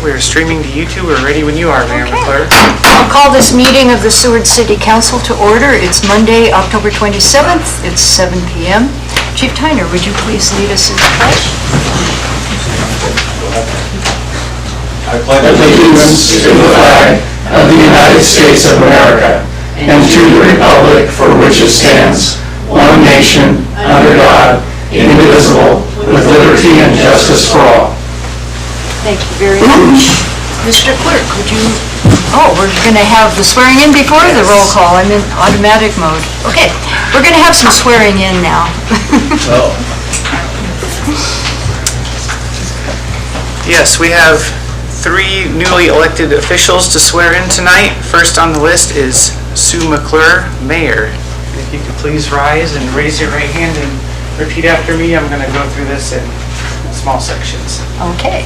we are streaming to YouTube. We're ready when you are, Mayor McClure. I'll call this meeting of the Seward City Council to order. It's Monday, October 27th. It's 7 p.m. Chief Tyner, would you please lead us in the pledge? I pledge allegiance to the flag of the United States of America and to the republic for which it stands, one nation, under God, indivisible, with liberty and justice for all. Thank you very much. Mr. Clerk, would you... Oh, we're going to have the swearing in before the roll call. I'm in automatic mode. Okay, we're going to have some swearing in now. Yes, we have 3 newly elected officials to swear in tonight. First on the list is Sue McClure, Mayor. If you could please rise and raise your right hand and repeat after me. I'm going to go through this in small sections. Okay.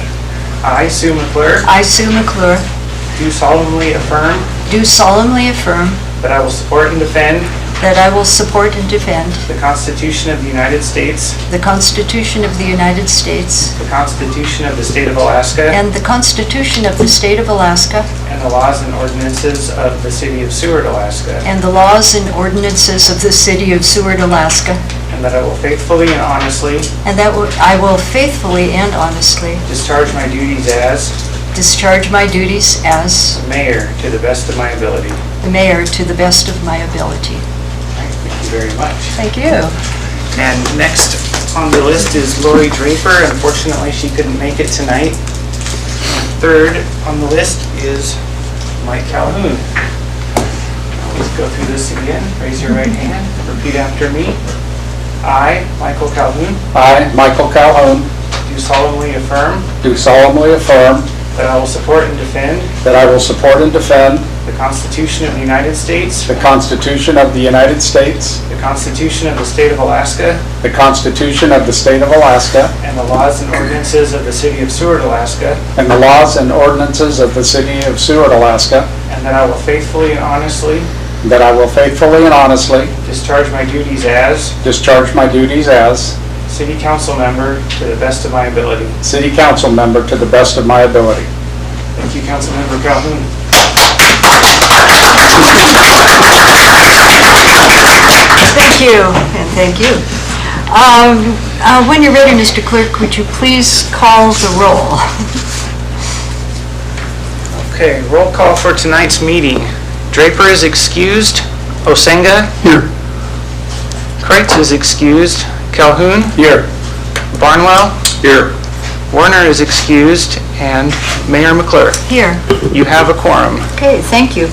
I, Sue McClure, I, Sue McClure, do solemnly affirm that I will support and defend I will support and defend the Constitution of the United States, the Constitution of the United States, the Constitution of the State of Alaska, and the Constitution of the State of Alaska, and the laws and ordinances of the City of Seward, Alaska, and the laws and ordinances of the City of Seward, Alaska, and that I will faithfully and honestly and that I will faithfully and honestly discharge my duties as the Mayor to the best of my ability. the Mayor to the best of my ability. Thank you very much. Thank you. And next on the list is Lori Draper. Unfortunately, she couldn't make it tonight. And third on the list is Mike Calhoun. Let's go through this again. Raise your right hand. Repeat after me. I, Michael Calhoun, I, Michael Calhoun, do solemnly affirm that I will support and defend the Constitution of the United States, the Constitution of the United States, the Constitution of the State of Alaska, the Constitution of the State of Alaska, and the laws and ordinances of the City of Seward, Alaska, and the laws and ordinances of the City of Seward, Alaska, and that I will faithfully and honestly discharge my duties as City Council member to the best of my ability. City Council member to the best of my ability. Thank you, Councilmember Calhoun. Thank you, and thank you. When you're ready, Mr. Clerk, would you please call the roll? Okay, roll call for tonight's meeting. Draper is excused. Osenga? Here. Kreitz is excused. Calhoun? Here. Barnwell? Here. Warner is excused. And Mayor McClure. Here. You have a quorum. Okay, thank you.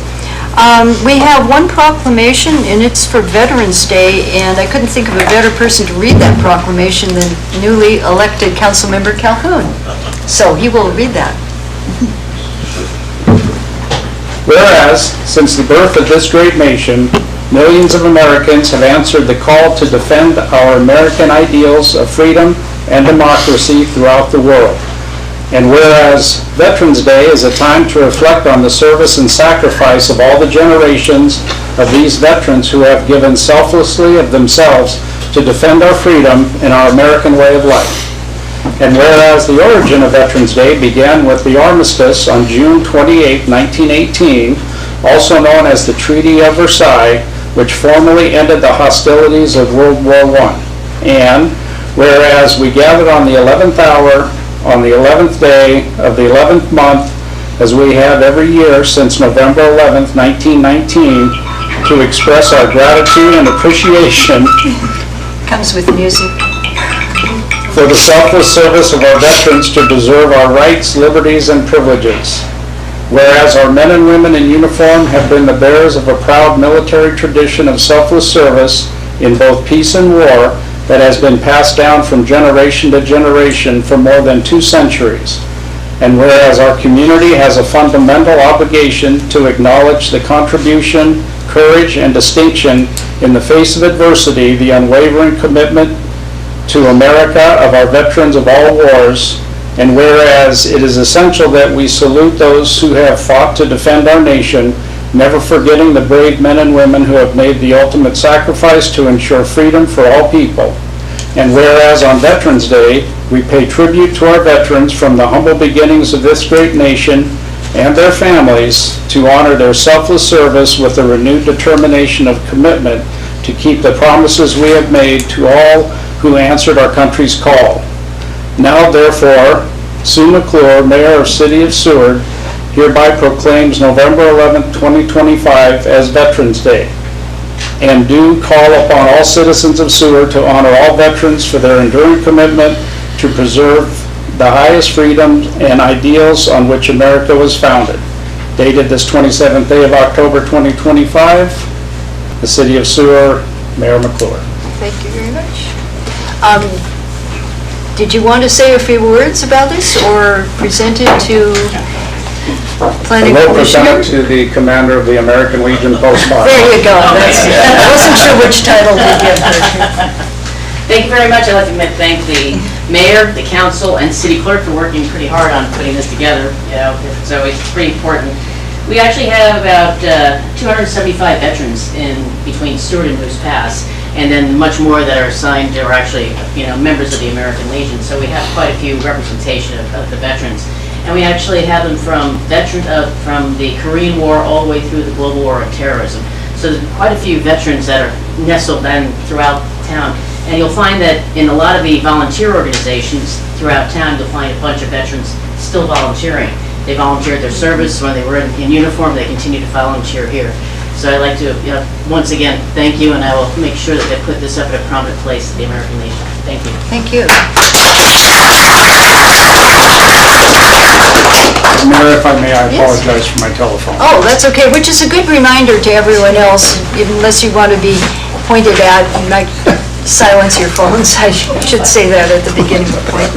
We have one proclamation, and it's for Veterans Day, and I couldn't think of a better person to read that proclamation than newly elected Councilmember Calhoun. So he will read that. Whereas, since the birth of this great nation, millions of Americans have answered the call to defend our American ideals of freedom and democracy throughout the world. And whereas Veterans Day is a time to reflect on the service and sacrifice of all the generations of these veterans who have given selflessly of themselves to defend our freedom and our American way of life. And whereas the origin of Veterans Day began with the armistice on June 28, 1918, also known as the Treaty of Versailles, which formally ended the hostilities of World War I. And whereas we gathered on the 11th hour, on the 11th day of the 11th month, as we have every year since November 11th, 1919, to express our gratitude and appreciation Comes with music. for the selfless service of our veterans to preserve our rights, liberties, and privileges. Whereas our men and women in uniform have been the bearers of a proud military tradition of selfless service in both peace and war that has been passed down from generation to generation for more than 2 centuries. And whereas our community has a fundamental obligation to acknowledge the contribution, courage, and distinction in the face of adversity, the unwavering commitment to America of our veterans of all wars, and whereas it is essential that we salute those who have fought to defend our nation, never forgetting the brave men and women who have made the ultimate sacrifice to ensure freedom for all people. And whereas on Veterans Day, we pay tribute to our veterans from the humble beginnings of this great nation and their families to honor their selfless service with a renewed determination of commitment to keep the promises we have made to all who answered our country's call. Now, therefore, Sue McClure, Mayor of City of Seward, hereby proclaims November 11, 2025 as Veterans Day, and do call upon all citizens of Seward to honor all veterans for their enduring commitment to preserve the highest freedoms and ideals on which America was founded. Dated this 27th day of October 2025, the City of Seward, Mayor McClure. Thank you very much. Did you want to say a few words about this or present it to Planning I will present Commissioner? it to the Commander of the American Legion Postmark. There you go. I wasn't sure which title to give her. Thank you very much. I'd like to thank the mayor, the council, and city clerk for working pretty hard on putting this together. You know, it's always pretty important. We actually have about 275 veterans in between Seward and Moose Pass, and then much more that are assigned or actually, members of the American Legion. So we have quite a few representation of the veterans. And we actually have them from from the Korean War all the way through the global war on terrorism. So there's quite a few veterans that are nestled in throughout town. And you'll find that in a lot of the volunteer organizations throughout town, you'll find a bunch of veterans still volunteering. They volunteered their service when they were in uniform. They continue to volunteer here. So I'd like to, once again, thank you, and I will make sure that they put this up at a prominent place at the American Legion. Thank you. Thank you. Mayor, if I may, I Yes. apologize for my telephone. Oh, that's okay, which is a good reminder to everyone else, unless you want to be pointed at, you might silence your phones. I should say that at the beginning of the point.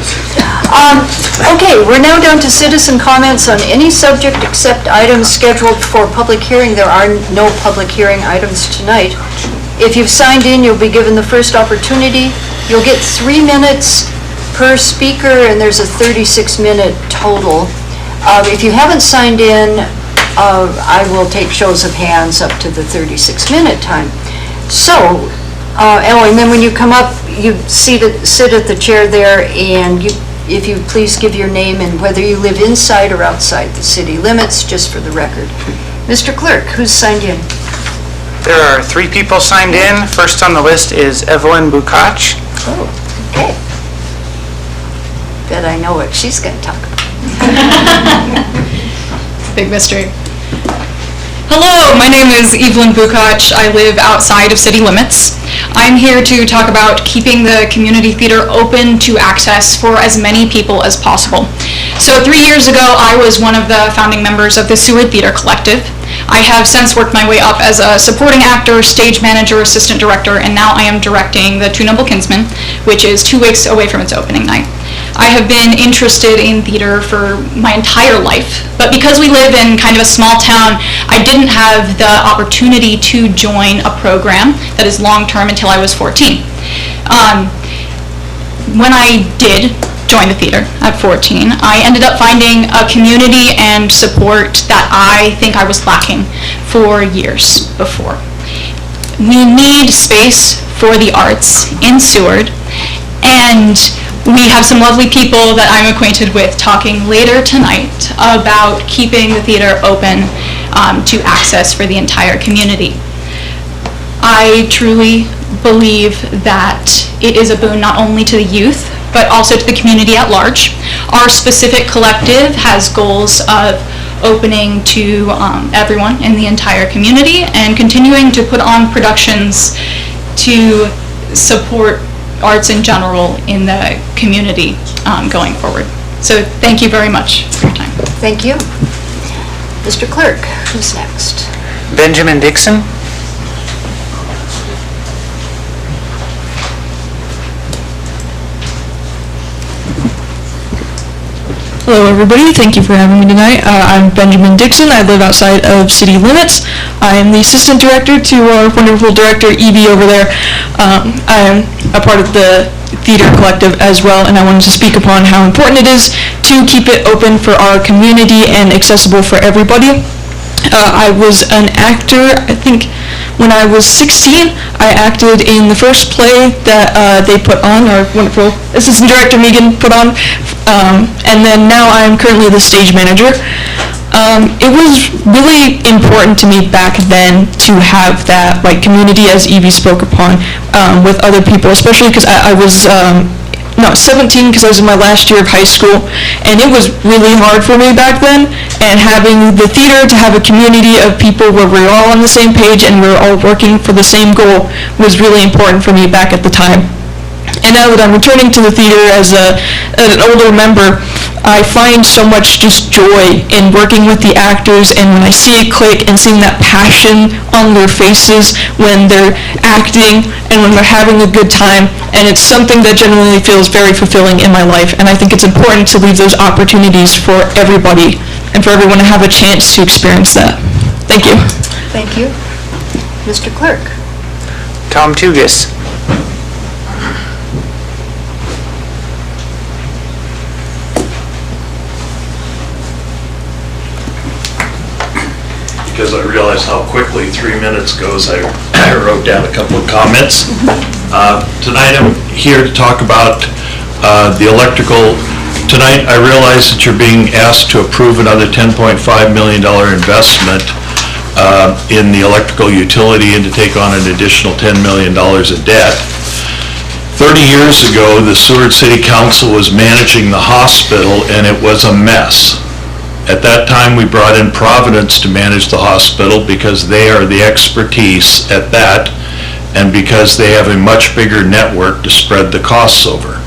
Okay, we're now down to citizen comments on any subject except items scheduled for public hearing. There are no public hearing items tonight. If you've signed in, you'll be given the first opportunity. You'll get 3 minutes per speaker, and there's a 36-minute total. If you haven't signed in, I will take shows of hands up to the 36-minute time. So, and then when you come up, you sit at the chair there, and if you please give your name and whether you live inside or outside the city limits, just for the record. Mr. Clerk, who's signed in? There are 3 people signed in. First on the list is Evelyn Bukach. Oh, okay. Bet I know what she's going to talk about. Big mystery. Hello, my name is Evelyn Bukach. I live outside of city limits. I'm here to talk about keeping the community theater open to access for as many people as possible. So 3 years ago, I was one of the founding members of the Seward Theater Collective. I have since worked my way up as a supporting actor, stage manager, assistant director, and now I am directing The Two Noble Kinsmen, which is 2 weeks away from its opening night. I have been interested in theater for my entire life, but because we live in kind of a small town, I didn't have the opportunity to join a program that is long-term until I was 14. When I did join the theater at 14, I ended up finding a community and support that I think I was lacking for years before. We need space for the arts in Seward, and we have some lovely people that I'm acquainted with talking later tonight about keeping the theater open to access for the entire community. I truly believe that it is a boon not only to the youth, but also to the community at large. Our specific collective has goals of opening to everyone in the entire community and continuing to put on productions to support arts in general in the community going forward. So thank you very much for your time. Thank you. Mr. Clerk, who's next? Benjamin Dixon. Hello everybody, thank you for having me tonight. I'm Benjamin Dixon. I live outside of city limits. I am the assistant director to our wonderful director Evie over there. I am a part of the theater collective as well, and I wanted to speak upon how important it is to keep it open for our community and accessible for everybody. I was an actor, I think, when I was 16, I acted in the first play that they put on, our wonderful assistant director Megan put on, and then now I'm currently the stage manager. It was really important to me back then to have that community, as Evie spoke upon, with other people, especially because I was 17, because I was in my last year of high school, and it was really hard for me back then, and having the theater to have a community of people where we're all on the same page and we're all working for the same goal was really important for me back at the time. And now that I'm returning to the theater as an older member, I find so much just joy in working with the actors, and when I see it click and seeing that passion on their faces when they're acting and when they're having a good time, and it's something that genuinely feels very fulfilling in my life, and I think it's important to leave those opportunities for everybody and for everyone to have a chance to experience that. Thank you. Thank you. Mr. Clerk? Tom Tugis. Because I realized how quickly 3 minutes goes, I wrote down a couple of comments. Tonight I'm here to talk about the electrical. Tonight I realize that you're being asked to approve another $10.5 million investment in the electrical utility and to take on an additional $10 million of debt. 30 years ago, the Seward City Council was managing the hospital, and it was a mess. At that time, we brought in Providence to manage the hospital because they are the expertise at that, and because they have a much bigger network to spread the costs over.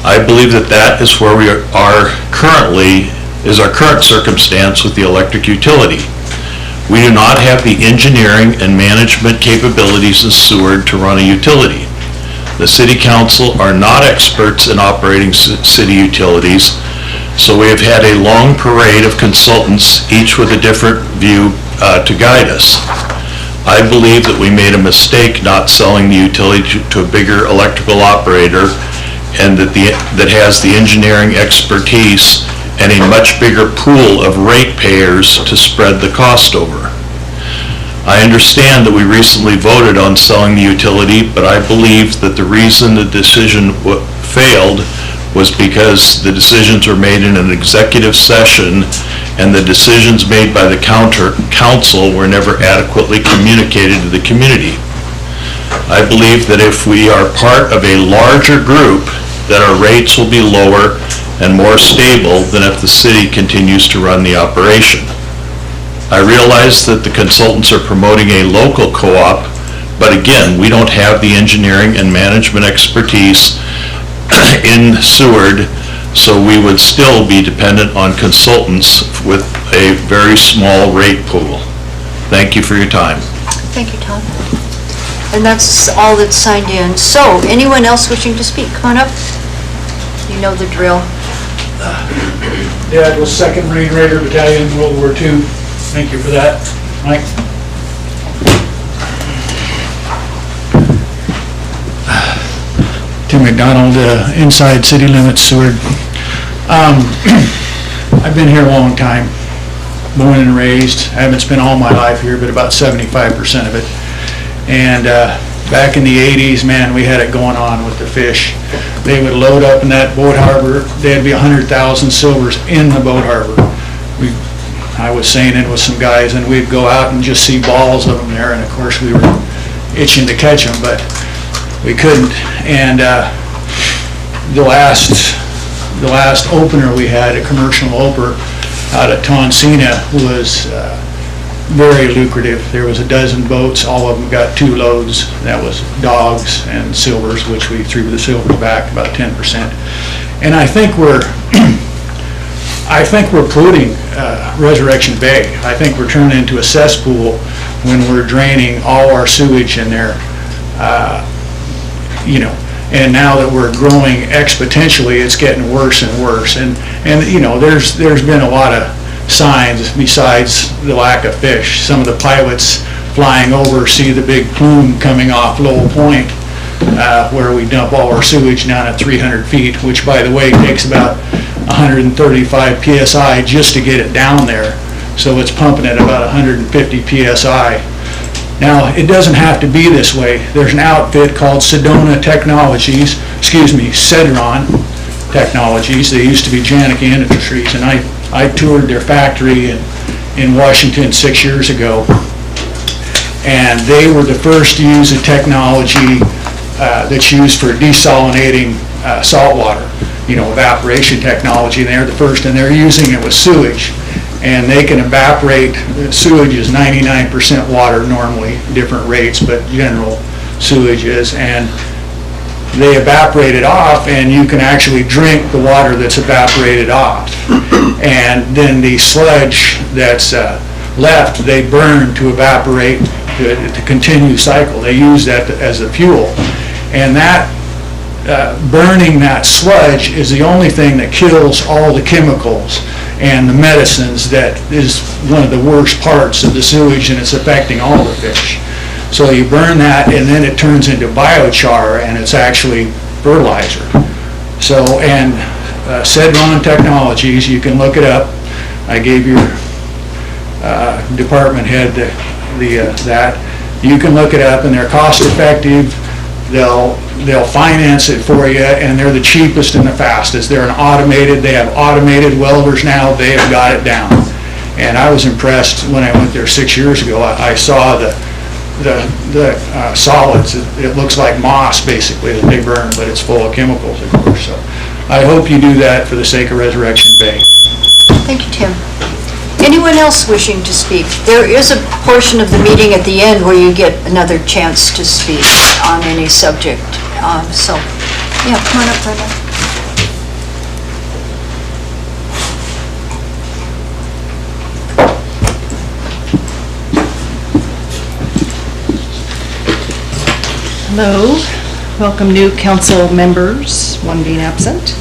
I believe that that is where we are currently, is our current circumstance with the electric utility. We do not have the engineering and management capabilities in Seward to run a utility. The City Council are not experts in operating city utilities, so we have had a long parade of consultants, each with a different view to guide us. I believe that we made a mistake not selling the utility to a bigger electrical operator and that has the engineering expertise and a much bigger pool of ratepayers to spread the cost over. I understand that we recently voted on selling the utility, but I believe that the reason the decision failed was because the decisions were made in an executive session and the decisions made by the council were never adequately communicated to the community. I believe that if we are part of a larger group, that our rates will be lower and more stable than if the city continues to run the operation. I realize that the consultants are promoting a local co-op, but again, we don't have the engineering and management expertise in Seward, so we would still be dependent on consultants with a very small rate pool. Thank you for your time. Thank you, Tom. And that's all that's signed in. So, anyone else wishing to speak? Come on up. You know the drill. Dad was 2nd Marine Raider Battalion, World War II. Thank you for that, Mike. Tim McDonald, inside city limits, Seward. I've been here a long time, born and raised. I haven't spent all my life here, but about 75% of it. And back in the 80s, man, we had it going on with the fish. They would load up in that boat harbor. There'd be 100,000 silvers in the boat harbor. I was sailing with some guys, and we'd go out and just see balls of them there, and of course we were itching to catch them, but we couldn't. And the last opener we had, a commercial opener out at Tonsina, was very lucrative. There was a dozen boats, all of them got 2 loads. That was dogs and silvers, which we threw the silvers back about 10%. And I think we're polluting Resurrection Bay. I think we're turning into a cesspool when we're draining all our sewage in there. And now that we're growing exponentially, it's getting worse and worse. And there's been a lot of signs besides the lack of fish. Some of the pilots flying over see the big plume coming off Lowell Point, where we dump all our sewage down at 300 feet, which, by the way, takes about 135 psi just to get it down there. So it's pumping at about 150 psi. Now, it doesn't have to be this way. There's an outfit called Cedron Technologies. They used to be Janica Industries, and I toured their factory in Washington 6 years ago. And they were the first to use a technology that's used for desalinating salt water, evaporation technology, and they're the first, and they're using it with sewage. And they can evaporate, sewage is 99% water normally, different rates, but general sewage is, and they evaporate it off, and you can actually drink the water that's evaporated off. And then the sludge that's left, they burn to evaporate, to continue cycle. They use that as a fuel. And that burning that sludge is the only thing that kills all the chemicals and the medicines that is one of the worst parts of the sewage, and it's affecting all the fish. So you burn that, and then it turns into biochar, and it's actually fertilizer. So, and Cedron Technologies, you can look it up. I gave your department head that. You can look it up, and they're cost effective. They'll finance it for you, and they're the cheapest and the fastest. They have automated welders now. They have got it down. And I was impressed when I went there 6 years ago. I saw the solids. It looks like moss, basically, that they burn, but it's full of chemicals, of course. So I hope you do that for the sake of Resurrection Bay. Thank you, Tim. Anyone else wishing to speak? There is a portion of the meeting at the end where you get another chance to speak on any subject. So, yeah, come on up, Brenda. Hello, welcome new council members, one being absent.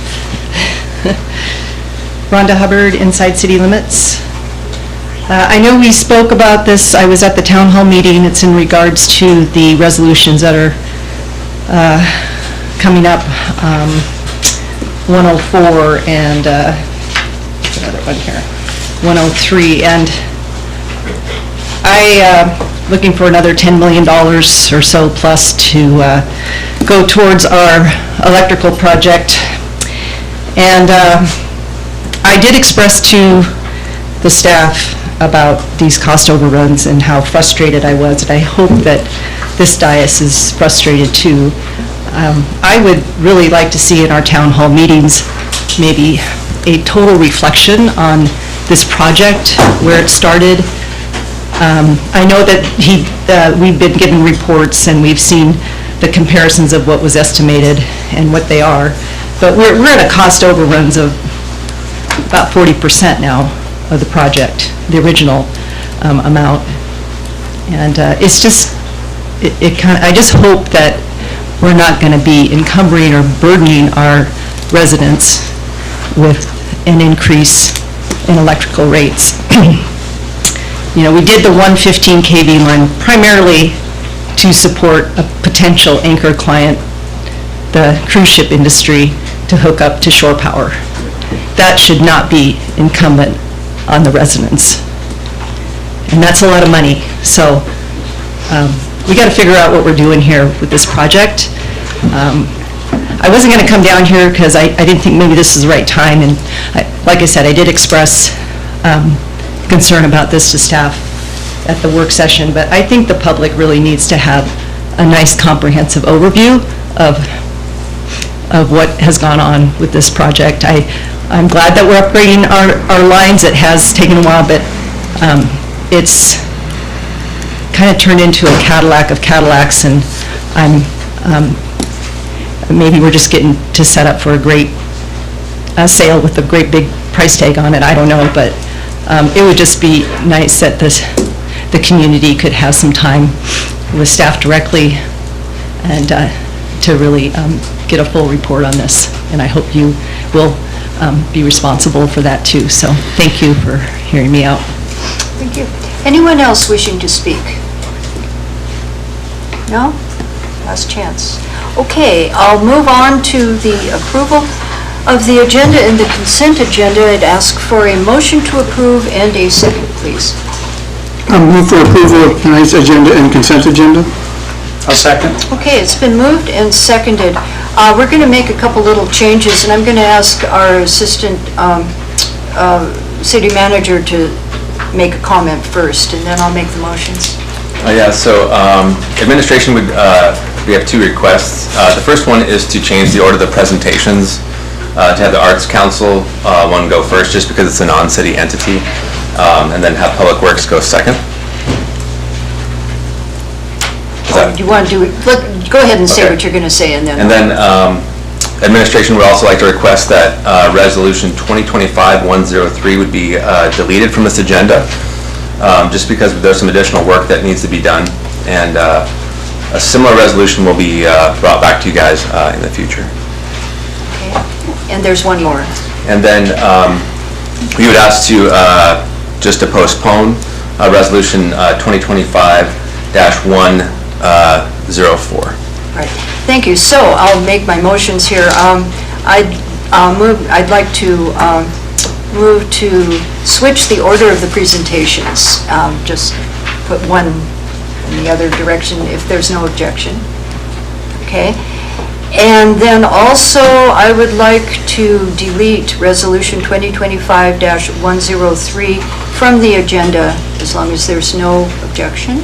Rhonda Hubbard, Inside City Limits. I know we spoke about this, I was at the town hall meeting, it's in regards to the resolutions that are coming up, 104 and, what's another one here, 103, and looking for another $10 million or so plus to go towards our electrical project. And I did express to the staff about these cost overruns and how frustrated I was, and I hope that this dais is frustrated too. I would really like to see in our town hall meetings maybe a total reflection on this project, where it started. I know that we've been given reports and we've seen the comparisons of what was estimated and what they are, but we're at a cost overruns of about 40% now of the project, the original amount. And it's just, I just hope that we're not going to be encumbering or burdening our residents with an increase in electrical rates. We did the 115 kV line primarily to support a potential anchor client, the cruise ship industry, to hook up to shore power. That should not be incumbent on the residents. And that's a lot of money. So we got to figure out what we're doing here with this project. I wasn't going to come down here because I didn't think maybe this is the right time. And like I said, I did express concern about this to staff at the work session, but I think the public really needs to have a nice comprehensive overview of what has gone on with this project. I'm glad that we're upgrading our lines. It has taken a while, but it's kind of turned into a Cadillac of Cadillacs, and maybe we're just getting to set up for a great sale with a great big price tag on it. I don't know, but it would just be nice that the community could have some time with staff directly and to really get a full report on this. And I hope you will be responsible for that too. So thank you for hearing me out. Thank you. Anyone else wishing to speak? No? Last chance. Okay, I'll move on to the approval of the agenda and the consent agenda. I'd ask for a motion to approve and a second, please. Move for approval of tonight's agenda and consent agenda. I'll second. Okay, it's been moved and seconded. We're going to make a couple little changes, and I'm going to ask our assistant city manager to make a comment first, and then I'll make the motions. Yeah, so administration would, we have two requests. The first one is to change the order of the presentations, to have the Arts Council one go first, just because it's a non-city entity, and then have Public Works go second. Do you want to do it? Go ahead and say Okay. what you're going to say, and then... And then administration would also like to request that Resolution 2025-103 would be deleted from this agenda, just because there's some additional work that needs to be done, and a similar resolution will be brought back to you guys in the future. Okay. And there's one more. And then we would ask to just to postpone Resolution 2025-104. Right. Thank you. So I'll make my motions here. I'd like to move to switch the order of the presentations. Just put one in the other direction if there's no objection. Okay. And then also I would like to delete Resolution 2025-103 from the agenda as long as there's no objection.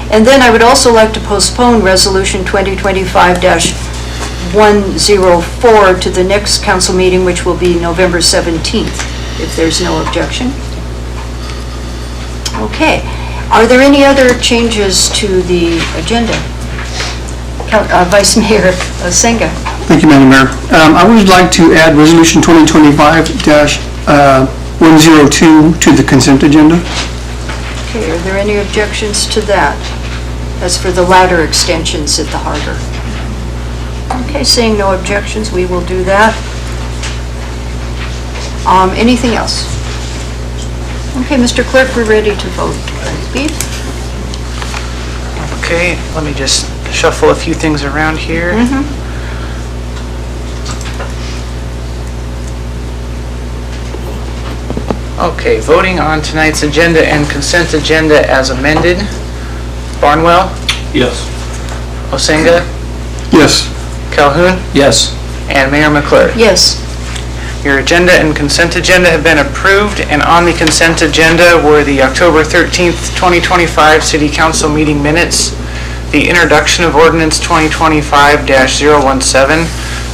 And then I would also like to postpone Resolution 2025-104 to the next council meeting, which will be November 17th, if there's no objection. Okay. Are there any other changes to the agenda? Vice Mayor Senga. Thank you, Madam Mayor. I would like to add Resolution 2025-102 to the consent agenda. Okay, are there any objections to that? That's for the ladder extensions at the harbor. Okay, seeing no objections, we will do that. Anything else? Okay, Mr. Clerk, we're ready to vote. Beef? Okay, let me just shuffle a few things around here. Okay, voting on tonight's agenda and consent agenda as amended. Barnwell, Yes. Osenga, Yes. Calhoun, Yes. and Mayor McClure. Yes. Your agenda and consent agenda have been approved, and on the consent agenda were the October 13th, 2025 City Council meeting minutes, the introduction of Ordinance 2025-017,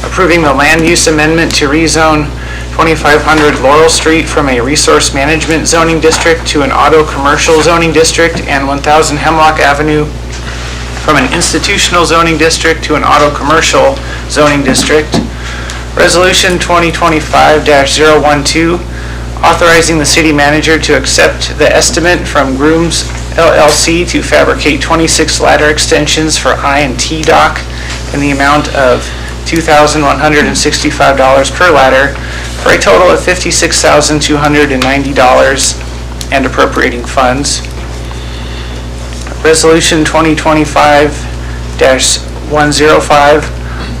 approving the land use amendment to rezone 2500 Laurel Street from a resource management zoning district to an auto commercial zoning district, and 1000 Hemlock Avenue from an institutional zoning district to an auto commercial zoning district. Resolution 2025-012, authorizing the city manager to accept the estimate from Grooms LLC to fabricate 26 ladder extensions for I&T dock in the amount of $2,165 per ladder, for a total of $56,290, and appropriating funds. Resolution 2025-105,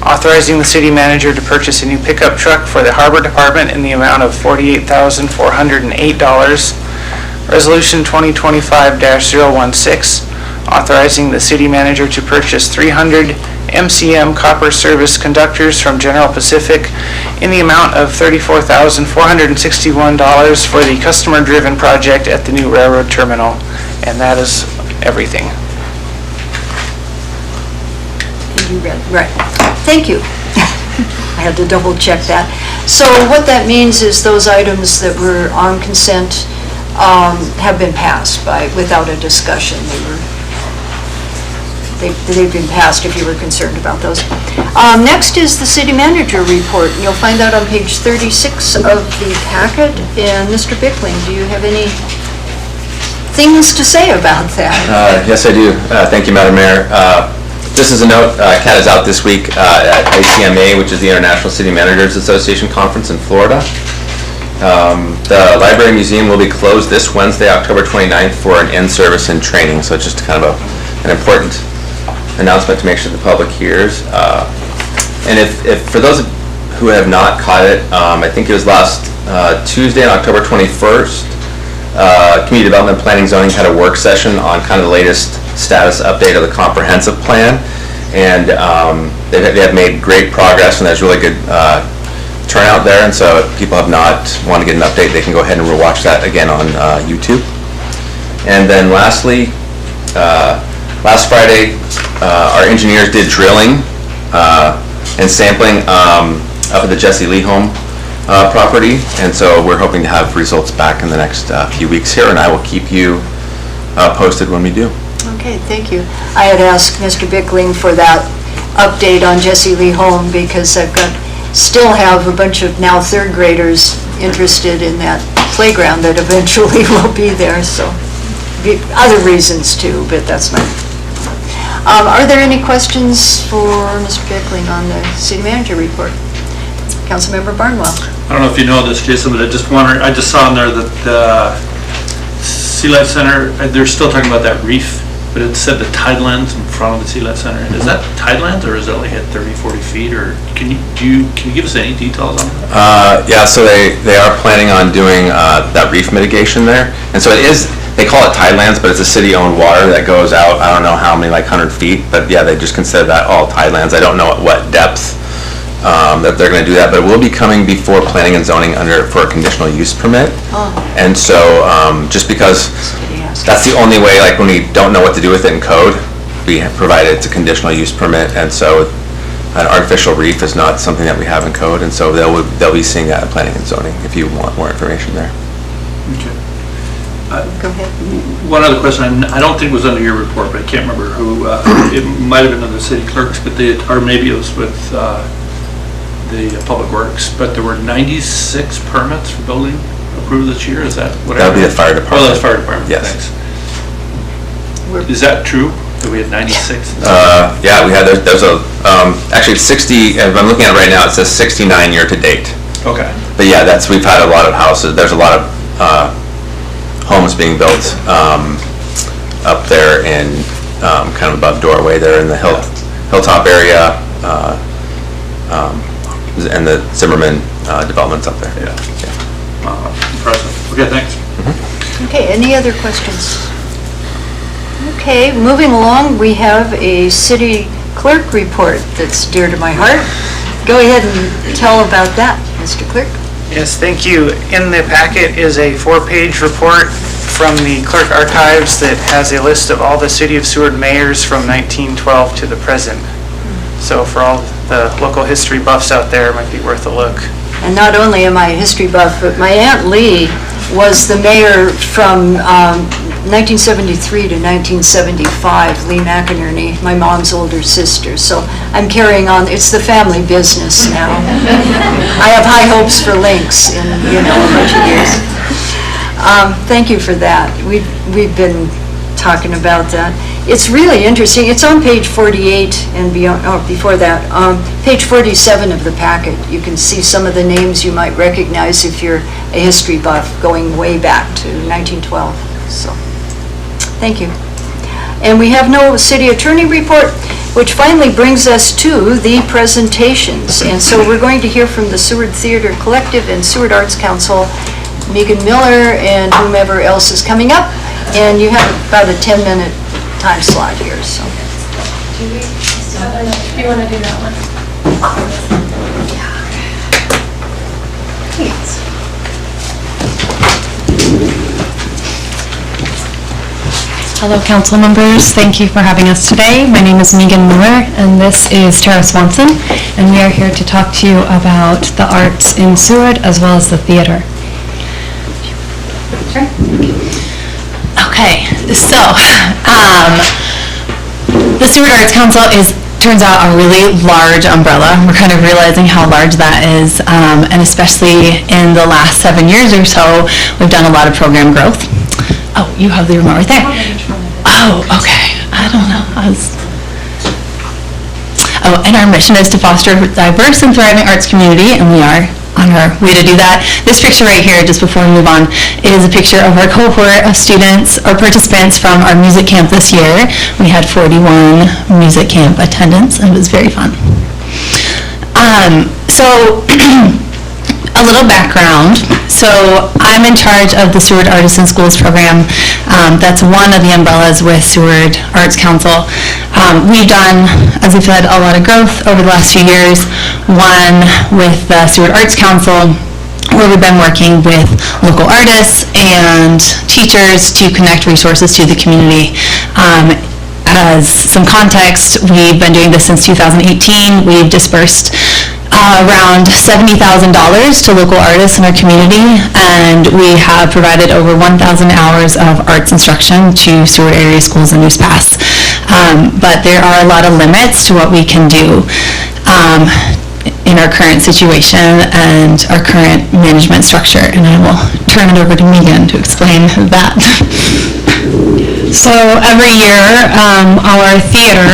authorizing the city manager to purchase a new pickup truck for the Harbor Department in the amount of $48,408. Resolution 2025-016, authorizing the city manager to purchase 300 MCM copper service conductors from General Pacific in the amount of $34,461 for the customer-driven project at the new railroad terminal. And that is everything. You read, right. Thank you. I had to double check that. So what that means is those items that were on consent have been passed without a discussion. They've been passed if you were concerned about those. Next is the city manager report. And you'll find that on page 36 of the packet. And Mr. Bickling, do you have any things to say about that? Yes, I do. Thank you, Madam Mayor. Just as a note, Kat is out this week at ICMA, which is the International City Managers Association Conference in Florida. The Library Museum will be closed this Wednesday, October 29th, for an in-service and training. So it's just kind of an important announcement to make sure the public hears. And if for those who have not caught it, I think it was last Tuesday on October 21st, Community Development Planning Zoning had a work session on kind of the latest status update of the comprehensive plan. And they have made great progress, and there's really good turnout there. And so if people have not want to get an update, they can go ahead and watch that again on YouTube. And then lastly, last Friday, our engineers did drilling and sampling up at the Jesse Lee home property, and so we're hoping to have results back in the next few weeks here, and I will keep you posted when we do. Okay, thank you. I had asked Mr. Bickling for that update on Jesse Lee Home because still have a bunch of now third graders interested in that playground that eventually will be there, so other reasons too, but that's my... Are there any questions for Mr. Bickling on the city manager report? Councilmember Barnwell. I don't know if you know this, Jason, but I just saw in there that the Sea Life Center, they're still talking about that reef, but it said the tidelands in front of the Sea Life Center. Is that tidelands, or is it only at 30, 40 feet, or can you give us any details on that? Yeah, so they are planning on doing that reef mitigation there, and so it is. They call it tidelands, but it's a city-owned water that goes out, I don't know how many, like 100 feet, but yeah, they just consider that all tidelands. I don't know at what depth that they're going to do that, but it will be coming before planning and zoning for a conditional use permit. And so just because that's the only way, like when we don't know what to do with it in code, we provide it to conditional use permit, and so an artificial reef is not something that we have in code, and so they'll be seeing that in planning and zoning if you want more information there. Okay. Go ahead. One other question, I don't think it was under your report, but I can't remember who, it might have been under the city clerks, but or maybe it was with the Public Works, but there were 96 permits for building approved this year, is that what? That would be the fire department. Oh, that's fire department, yes. Thanks. Is that true, that we had 96? Yeah, we had, there's actually 60, if I'm looking at it right now, it says 69 year to date. Okay. But yeah, we've had a lot of houses, there's a lot of homes being built up there in kind of above Doorway there in the hilltop area, and the Zimmerman developments up there. Yeah. Impressive. Okay, thanks. Okay, any other questions? Okay, moving along, we have a city clerk report that's dear to my heart. Go ahead and tell about that, Mr. Clerk. Yes, thank you. In the packet is a 4-page report from the Clerk Archives that has a list of all the City of Seward mayors from 1912 to the present. So for all the local history buffs out there, it might be worth a look. And not only am I a history buff, but my Aunt Lee was the mayor from 1973 to 1975, Lee McInerney, my mom's older sister. So I'm carrying on, it's the family business now. I have high hopes for links in, a bunch of years. Thank you for that. We've been talking about that. It's really interesting. It's on page 48 and beyond, before that, page 47 of the packet. You can see some of the names you might recognize if you're a history buff going way back to 1912. So, thank you. And we have no city attorney report, which finally brings us to the presentations. And so we're going to hear from the Seward Theater Collective and Seward Arts Council, Megan Miller and whomever else is coming up. And you have about a 10-minute time slot here, so. Do you want to do that one? Please. Hello, council members. Thank you for having us today. My name is Megan Miller, and this is Tara Swanson, and we are here to talk to you about the arts in Seward as well as the theater. Sure. Okay, so the Seward Arts Council turns out a really large umbrella. We're kind of realizing how large that is, and especially in the last 7 years or so, we've done a lot of program growth. Oh, you have the remote right there. Oh, okay. I don't know. And our mission is to foster a diverse and thriving arts community, and we are on our way to do that. This picture right here, just before we move on, is a picture of our cohort of students or participants from our music camp this year. We had 41 music camp attendants, and it was very fun. So, a little background. So I'm in charge of the Seward Artists in Schools program. That's one of the umbrellas with Seward Arts Council. We've done, as we've said, a lot of growth over the last few years. One with the Seward Arts Council, where we've been working with local artists and teachers to connect resources to the community. As some context, we've been doing this since 2018. We've dispersed around $70,000 to local artists in our community, and we have provided over 1,000 hours of arts instruction to Seward area schools in News Pass. But there are a lot of limits to what we can do in our current situation and our current management structure, and I will turn it over to Megan to explain that. So every year, our theater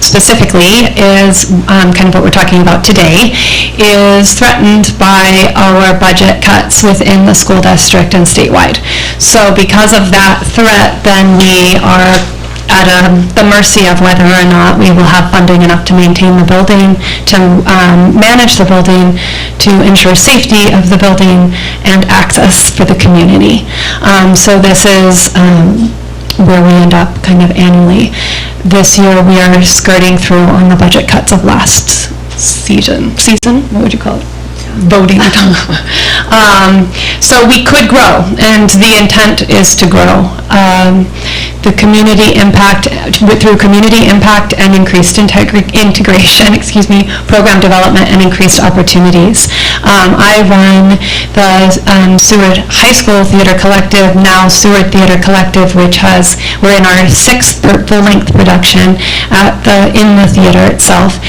specifically is kind of what we're talking about today, is threatened by our budget cuts within the school district and statewide. So because of that threat, then we are at the mercy of whether or not we will have funding enough to maintain the building, to manage the building, to ensure safety of the building and access for the community. So this is where we end up kind of annually. This year we are skirting through on the budget cuts of last season, what would you call it? Voting. So we could grow, and the intent is to grow. The community impact, through community impact and increased integration, program development and increased opportunities. I run the Seward High School Theater Collective, now Seward Theater Collective, we're in our 6th full-length production in the theater itself.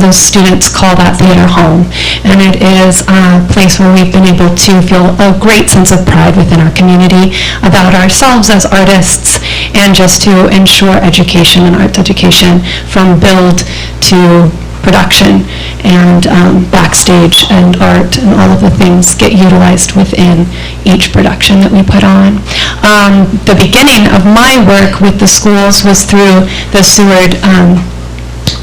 Those students call that theater home, and it is a place where we've been able to feel a great sense of pride within our community about ourselves as artists, and just to ensure education and arts education from build to production and backstage and art and all of the things get utilized within each production that we put on. The beginning of my work with the schools was through the Seward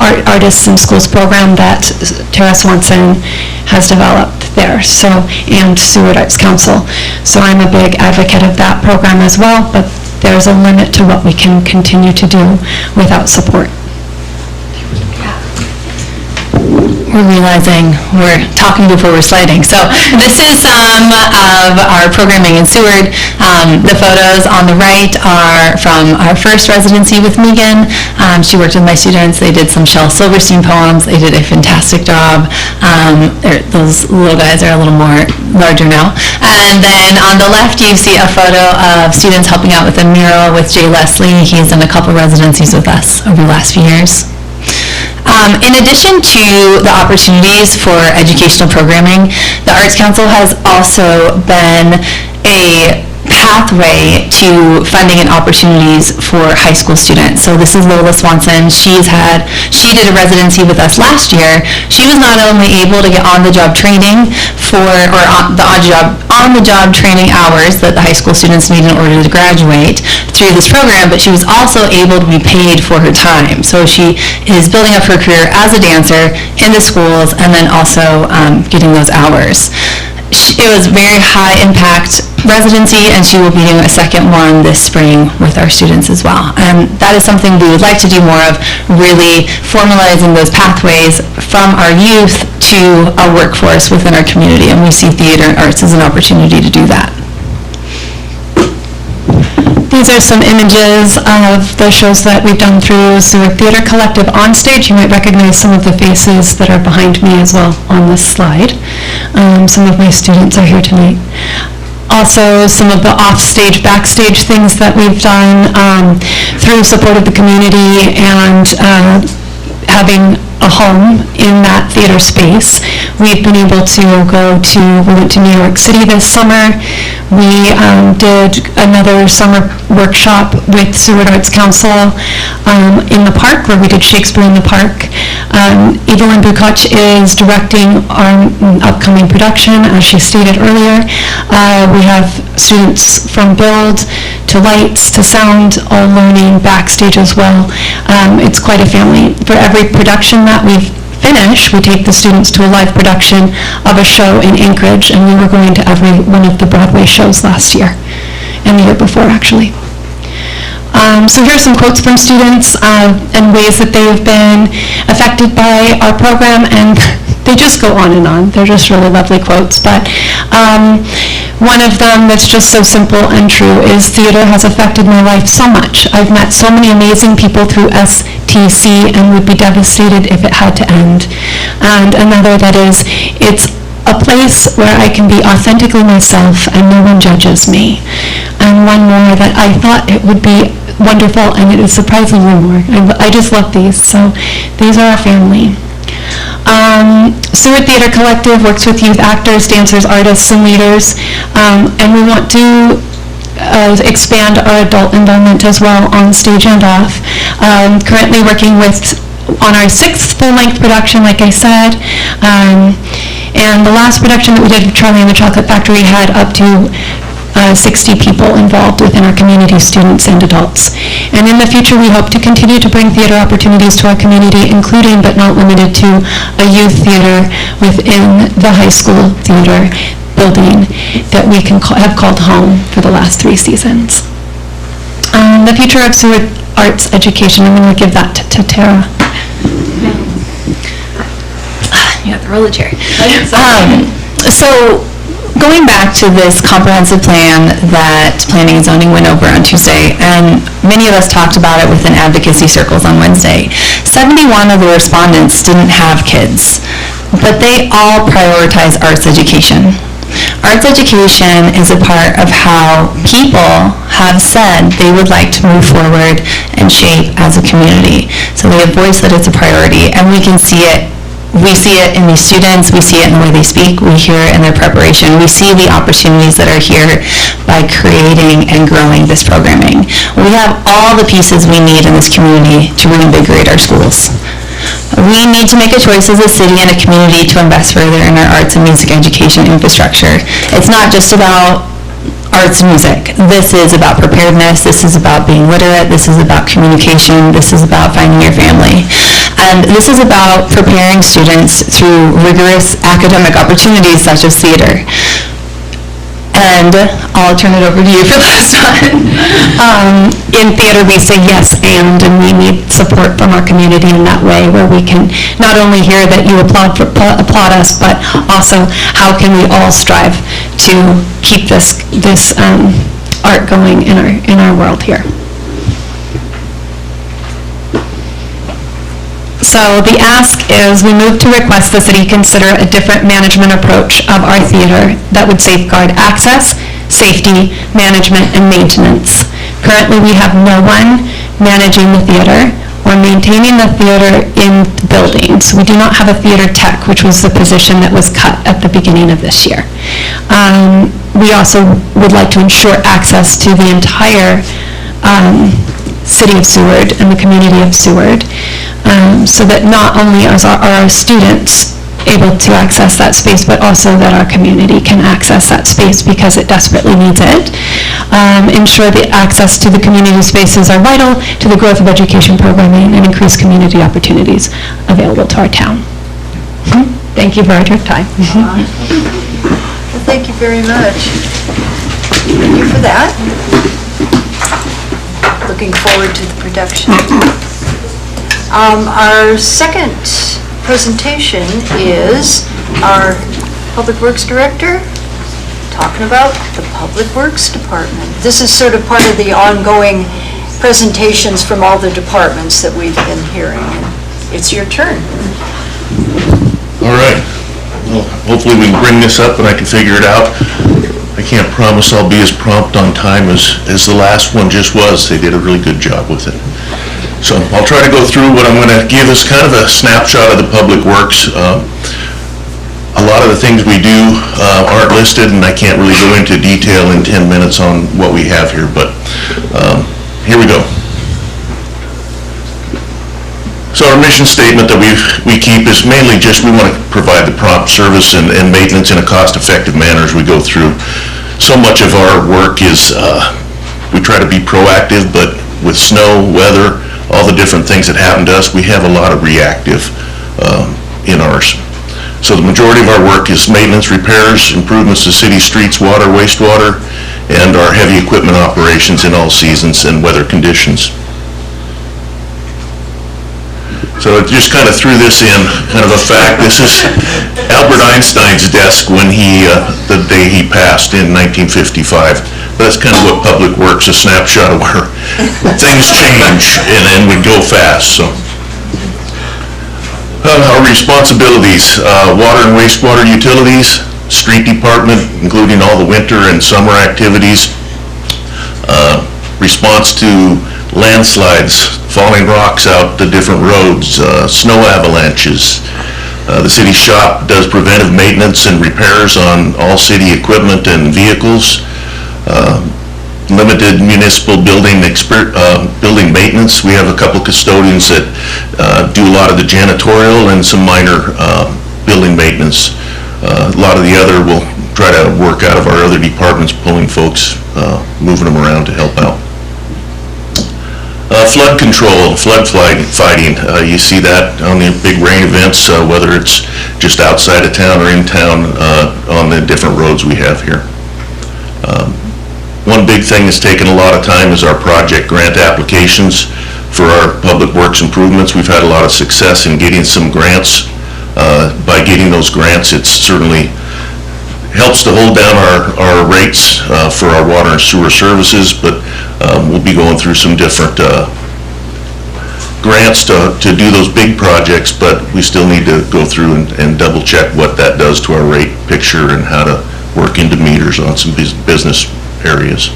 Artists in Schools program that Tara Swanson has developed there, and Seward Arts Council. So I'm a big advocate of that program as well, but there's a limit to what we can continue to do without support. We're realizing we're talking before we're sliding. So this is some of our programming in Seward. The photos on the right are from our first residency with Megan. She worked with my students. They did some Shel Silverstein poems. They did a fantastic job. Those little guys are a little more larger now. And then on the left, you see a photo of students helping out with a mural with Jay Leslie. He's done a couple residencies with us over the last few years. In addition to the opportunities for educational programming, the Arts Council has also been a pathway to funding and opportunities for high school students. So this is Lola Swanson. She did a residency with us last year. She was not only able to get on-the-job training on-the-job training hours that the high school students need in order to graduate through this program, but she was also able to be paid for her time. So she is building up her career as a dancer in the schools and then also getting those hours. It was very high impact residency, and she will be doing a second one this spring with our students as well. And that is something we would like to do more of, really formalizing those pathways from our youth to our workforce within our community, and we see theater and arts as an opportunity to do that. These are some images of the shows that we've done through Seward Theater Collective on stage. You might recognize some of the faces that are behind me as well on this slide. Some of my students are here tonight. Also, some of the off-stage, backstage things that we've done through support of the community and having a home in that theater space. We've been able to we went to New York City this summer. We did another summer workshop with Seward Arts Council in the park, where we did Shakespeare in the Park. Evelyn Bukoch is directing our upcoming production, as she stated earlier. We have students from build to lights to sound, all learning backstage as well. It's quite a family. For every production that we've finish, we take the students to a live production of a show in Anchorage, and we were going to every one of the Broadway shows last year, and the year before, actually. So here are some quotes from students and ways that they have been affected by our program, and they just go on and on. They're just really lovely quotes, but one of them that's just so simple and true is, theater has affected my life so much. I've met so many amazing people through STC and would be devastated if it had to end. And another that is, it's a place where I can be authentically myself and no one judges me. And one more that I thought it would be wonderful, and it is surprisingly more. I just love these, so these are our family. Seward Theater Collective works with youth actors, dancers, artists, and leaders, and we want to expand our adult involvement as well on stage and off. Currently working on our 6th full-length production, like I said, and the last production that we did with Charlie and the Chocolate Factory had up to 60 people involved within our community, students and adults. And in the future, we hope to continue to bring theater opportunities to our community, including but not limited to a youth theater within the high school theater building that we can have called home for the last 3 seasons. The future of Seward arts education, I'm going to give that to Tara. Yeah, the roller chair. So, going back to this comprehensive plan that Planning and Zoning went over on Tuesday, and many of us talked about it within advocacy circles on Wednesday, 71 of the respondents didn't have kids, but they all prioritize arts education. Arts education is a part of how people have said they would like to move forward and shape as a community. So they have voiced that it's a priority, and we can see it. We see it in these students, we see it in the way they speak, we hear it in their preparation, we see the opportunities that are here by creating and growing this programming. We have all the pieces we need in this community to reinvigorate our schools. We need to make a choice as a city and a community to invest further in our arts and music education infrastructure. It's not just about arts and music. This is about preparedness, this is about being literate, this is about communication, this is about finding your family. And this is about preparing students through rigorous academic opportunities such as theater. And I'll turn it over to you for this one. In theater, we say yes and we need support from our community in that way, where we can not only hear that you applaud us, but also how can we all strive to keep this art going in our world here. So the ask is, we move to request the city consider a different management approach of our theater that would safeguard access, safety, management, and maintenance. Currently, we have no one managing the theater or maintaining the theater in the buildings. We do not have a theater tech, which was the position that was cut at the beginning of this year. We also would like to ensure access to the entire city of Seward and the community of Seward, so that not only are our students able to access that space, but also that our community can access that space because it desperately needs it. Ensure the access to the community spaces are vital to the growth of education programming and increase community opportunities available to our town. Thank you for your time. Well, thank you very much. Thank you for that. Looking forward to the production. Our second presentation is our Public Works Director talking about the Public Works Department. This is sort of part of the ongoing presentations from all the departments that we've been hearing. It's your turn. All right. Well, hopefully we can bring this up and I can figure it out. I can't promise I'll be as prompt on time as the last one just was. They did a really good job with it. So I'll try to go through what I'm going to give us kind of a snapshot of the Public Works. A lot of the things we do aren't listed, and I can't really go into detail in 10 minutes on what we have here, but here we go. So our mission statement that we keep is mainly just we want to provide the prompt service and maintenance in a cost-effective manner as we go through. So much of our work is we try to be proactive, but with snow, weather, all the different things that happen to us, we have a lot of reactive in ours. So the majority of our work is maintenance, repairs, improvements to city streets, water, wastewater, and our heavy equipment operations in all seasons and weather conditions. So I just kind of threw this in, kind of a fact. This is Albert Einstein's desk when the day he passed in 1955. That's kind of what Public Works, a snapshot of where things change and we go fast, so. Our responsibilities, water and wastewater utilities, street department, including all the winter and summer activities, response to landslides, falling rocks out the different roads, snow avalanches. The city shop does preventive maintenance and repairs on all city equipment and vehicles. Limited municipal building maintenance. We have a couple custodians that do a lot of the janitorial and some minor building maintenance. A lot of the other will try to work out of our other departments, pulling folks, moving them around to help out. Flood control, flood fighting. You see that on the big rain events, whether it's just outside of town or in town on the different roads we have here. One big thing that's taken a lot of time is our project grant applications for our public works improvements. We've had a lot of success in getting some grants. By getting those grants, it certainly helps to hold down our rates for our water and sewer services, but we'll be going through some different grants to do those big projects, but we still need to go through and double check what that does to our rate picture and how to work into meters on some business areas.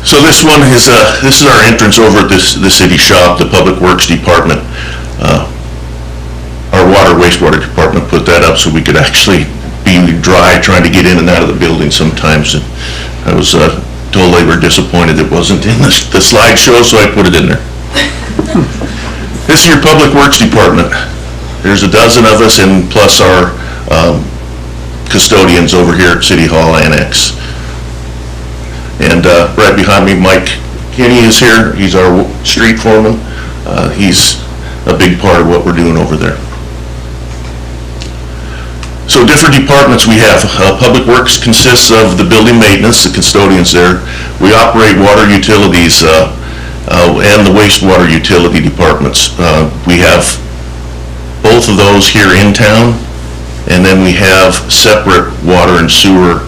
So this one is this is our entrance over at the city shop, the Public Works Department. Our water wastewater department put that up so we could actually be dry trying to get in and out of the building sometimes. And I was told they were disappointed it wasn't in the slideshow, so I put it in there. This is your Public Works Department. There's a dozen of us and plus our custodians over here at City Hall Annex. And right behind me, Mike Kinney is here. He's our street foreman. He's a big part of what we're doing over there. So different departments we have. Public Works consists of the building maintenance, the custodians there. We operate water utilities and the wastewater utility departments. We have both of those here in town, and then we have separate water and sewer,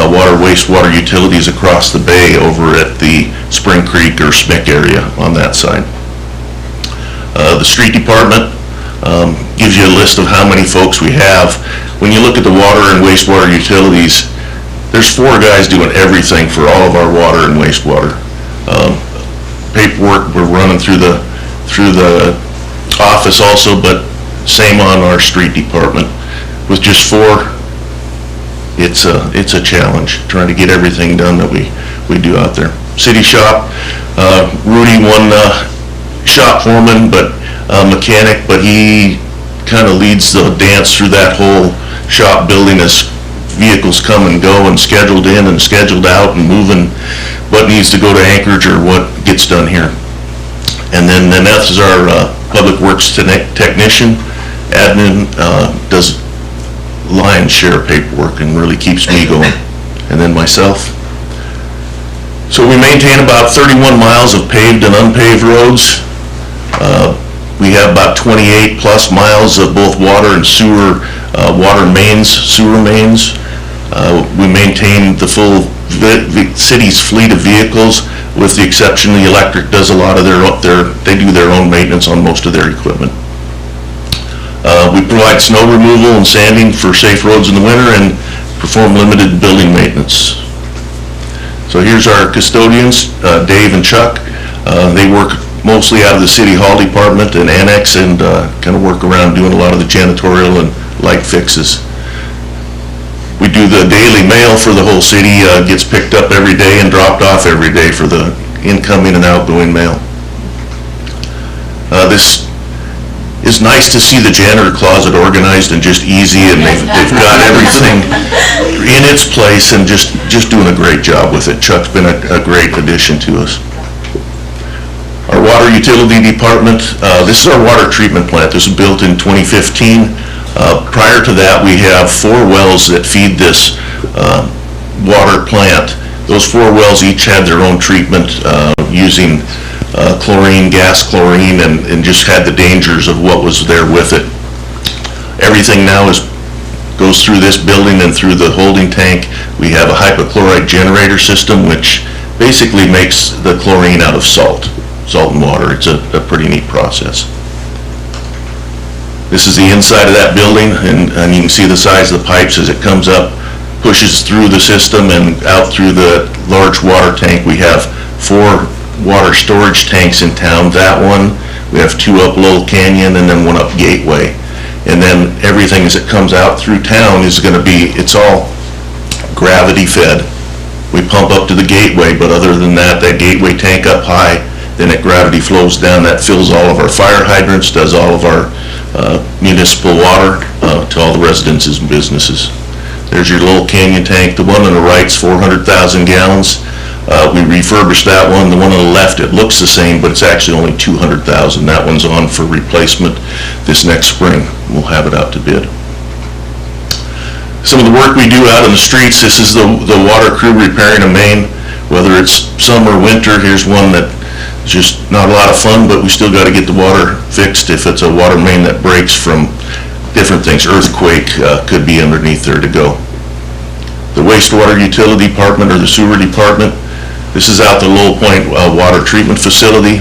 water wastewater utilities across the bay over at the Spring Creek or SMIC area on that side. The street department gives you a list of how many folks we have. When you look at the water and wastewater utilities, there's 4 guys doing everything for all of our water and wastewater. Paperwork we're running through the office also, but same on our street department. With just 4, it's a challenge trying to get everything done that we do out there. City shop, Rudy, one shop foreman, but mechanic, but he kind of leads the dance through that whole shop building as vehicles come and go and scheduled in and scheduled out and moving what needs to go to Anchorage or what gets done here. And then Neth is our Public Works technician. Admin does lion's share of paperwork and really keeps me going. And then myself. So we maintain about 31 miles of paved and unpaved roads. We have about 28 plus miles of both water and sewer, water mains, sewer mains. We maintain the full city's fleet of vehicles, with the exception the electric does a lot of they do their own maintenance on most of their equipment. We provide snow removal and sanding for safe roads in the winter and perform limited building maintenance. So here's our custodians, Dave and Chuck. They work mostly out of the City Hall Department and Annex and kind of work around doing a lot of the janitorial and light fixes. We do the daily mail for the whole city, gets picked up every day and dropped off every day for the incoming and outgoing mail. This is nice to see the janitor closet organized and just easy, and they've got everything in its place and just doing a great job with it. Chuck's been a great addition to us. Our water wastewater utility department, this is our water treatment plant. This was built in 2015. Prior to that, we have 4 wells that feed this water plant. Those 4 wells each had their own treatment using chlorine, gas chlorine, and just had the dangers of what was there with it. Everything now goes through this building and through the holding tank. We have a hypochlorite generator system, which basically makes the chlorine out of salt and water. It's a pretty neat process. This is the inside of that building, and you can see the size of the pipes as it comes up, pushes through the system and out through the large water tank. We have 4 water storage tanks in town. That one, we have 2 up Little Canyon and then 1 up Gateway. And then everything as it comes out through town is going to be, it's all gravity fed. We pump up to the Gateway, but other than that, that Gateway tank up high, then it gravity flows down. That fills all of our fire hydrants, does all of our municipal water to all the residences and businesses. There's your Little Canyon tank. The one on the right's 400,000 gallons. We refurbished that one. The one on the left, it looks the same, but it's actually only 200,000. That one's on for replacement this next spring. We'll have it out to bid. Some of the work we do out in the streets, this is the water crew repairing a main, whether it's summer, winter. Here's one that is just not a lot of fun, but we still got to get the water fixed if it's a water main that breaks from different things. Earthquake could be underneath there to go. The wastewater utility department or the sewer department, this is out the Lowell Point water treatment facility.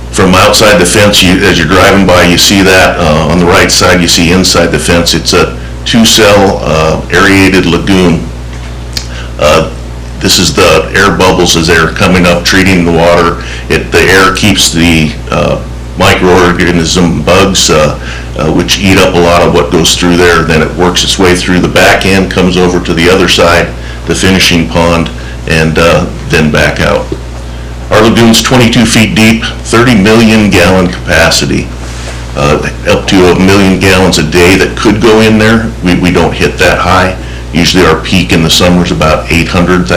From outside the fence, as you're driving by, you see that. On the right side, you see inside the fence. It's a 2-cell aerated lagoon. This is the air bubbles as they're coming up, treating the water. The air keeps the microorganism bugs, which eat up a lot of what goes through there. Then it works its way through the back end, comes over to the other side, the finishing pond, and then back out. Our lagoon's 22 feet deep, 30 million gallon capacity, up to 1 million gallons a day that could go in there. We don't hit that high. Usually our peak in the summer is about 800,000,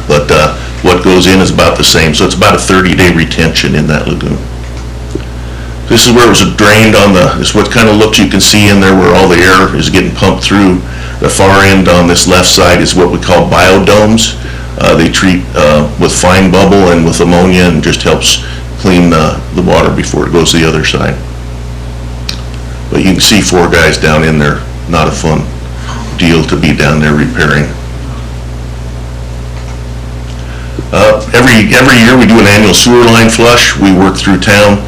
but what goes in is about the same. So it's about a 30-day retention in that lagoon. This is where it was drained on this what kind of looks you can see in there where all the air is getting pumped through. The far end on this left side is what we call biodomes. They treat with fine bubble and with ammonia and just helps clean the water before it goes to the other side. But you can see 4 guys down in there. Not a fun deal to be down there repairing. Every year we do an annual sewer line flush. We work through town.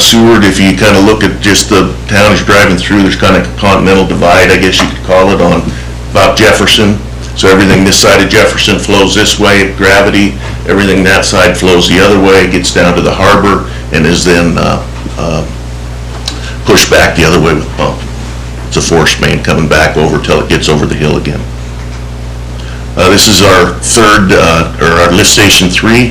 Seward, if you kind of look at just the town as you're driving through, there's kind of a continental divide, I guess you could call it, on about Jefferson. So everything this side of Jefferson flows this way, gravity. Everything that side flows the other way, gets down to the harbor, and is then pushed back the other way with pump. It's a force main coming back over till it gets over the hill again. This is our third, or our lift station 3.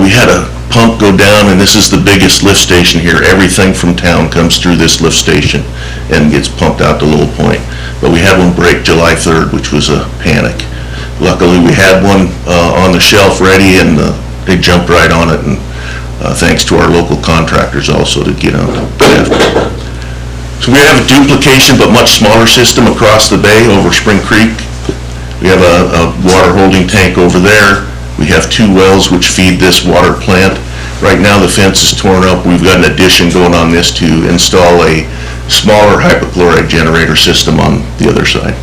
We had a pump go down, and this is the biggest lift station here. Everything from town comes through this lift station and gets pumped out to Lowell Point. But we had one break July 3rd, which was a panic. Luckily, we had one on the shelf ready, and they jumped right on it, and thanks to our local contractors also to get on after. So we have a duplication but much smaller system across the bay over Spring Creek. We have a water holding tank over there. We have 2 wells which feed this water plant. Right now the fence is torn up. We've got an addition going on this to install a smaller hypochlorite generator system on the other side.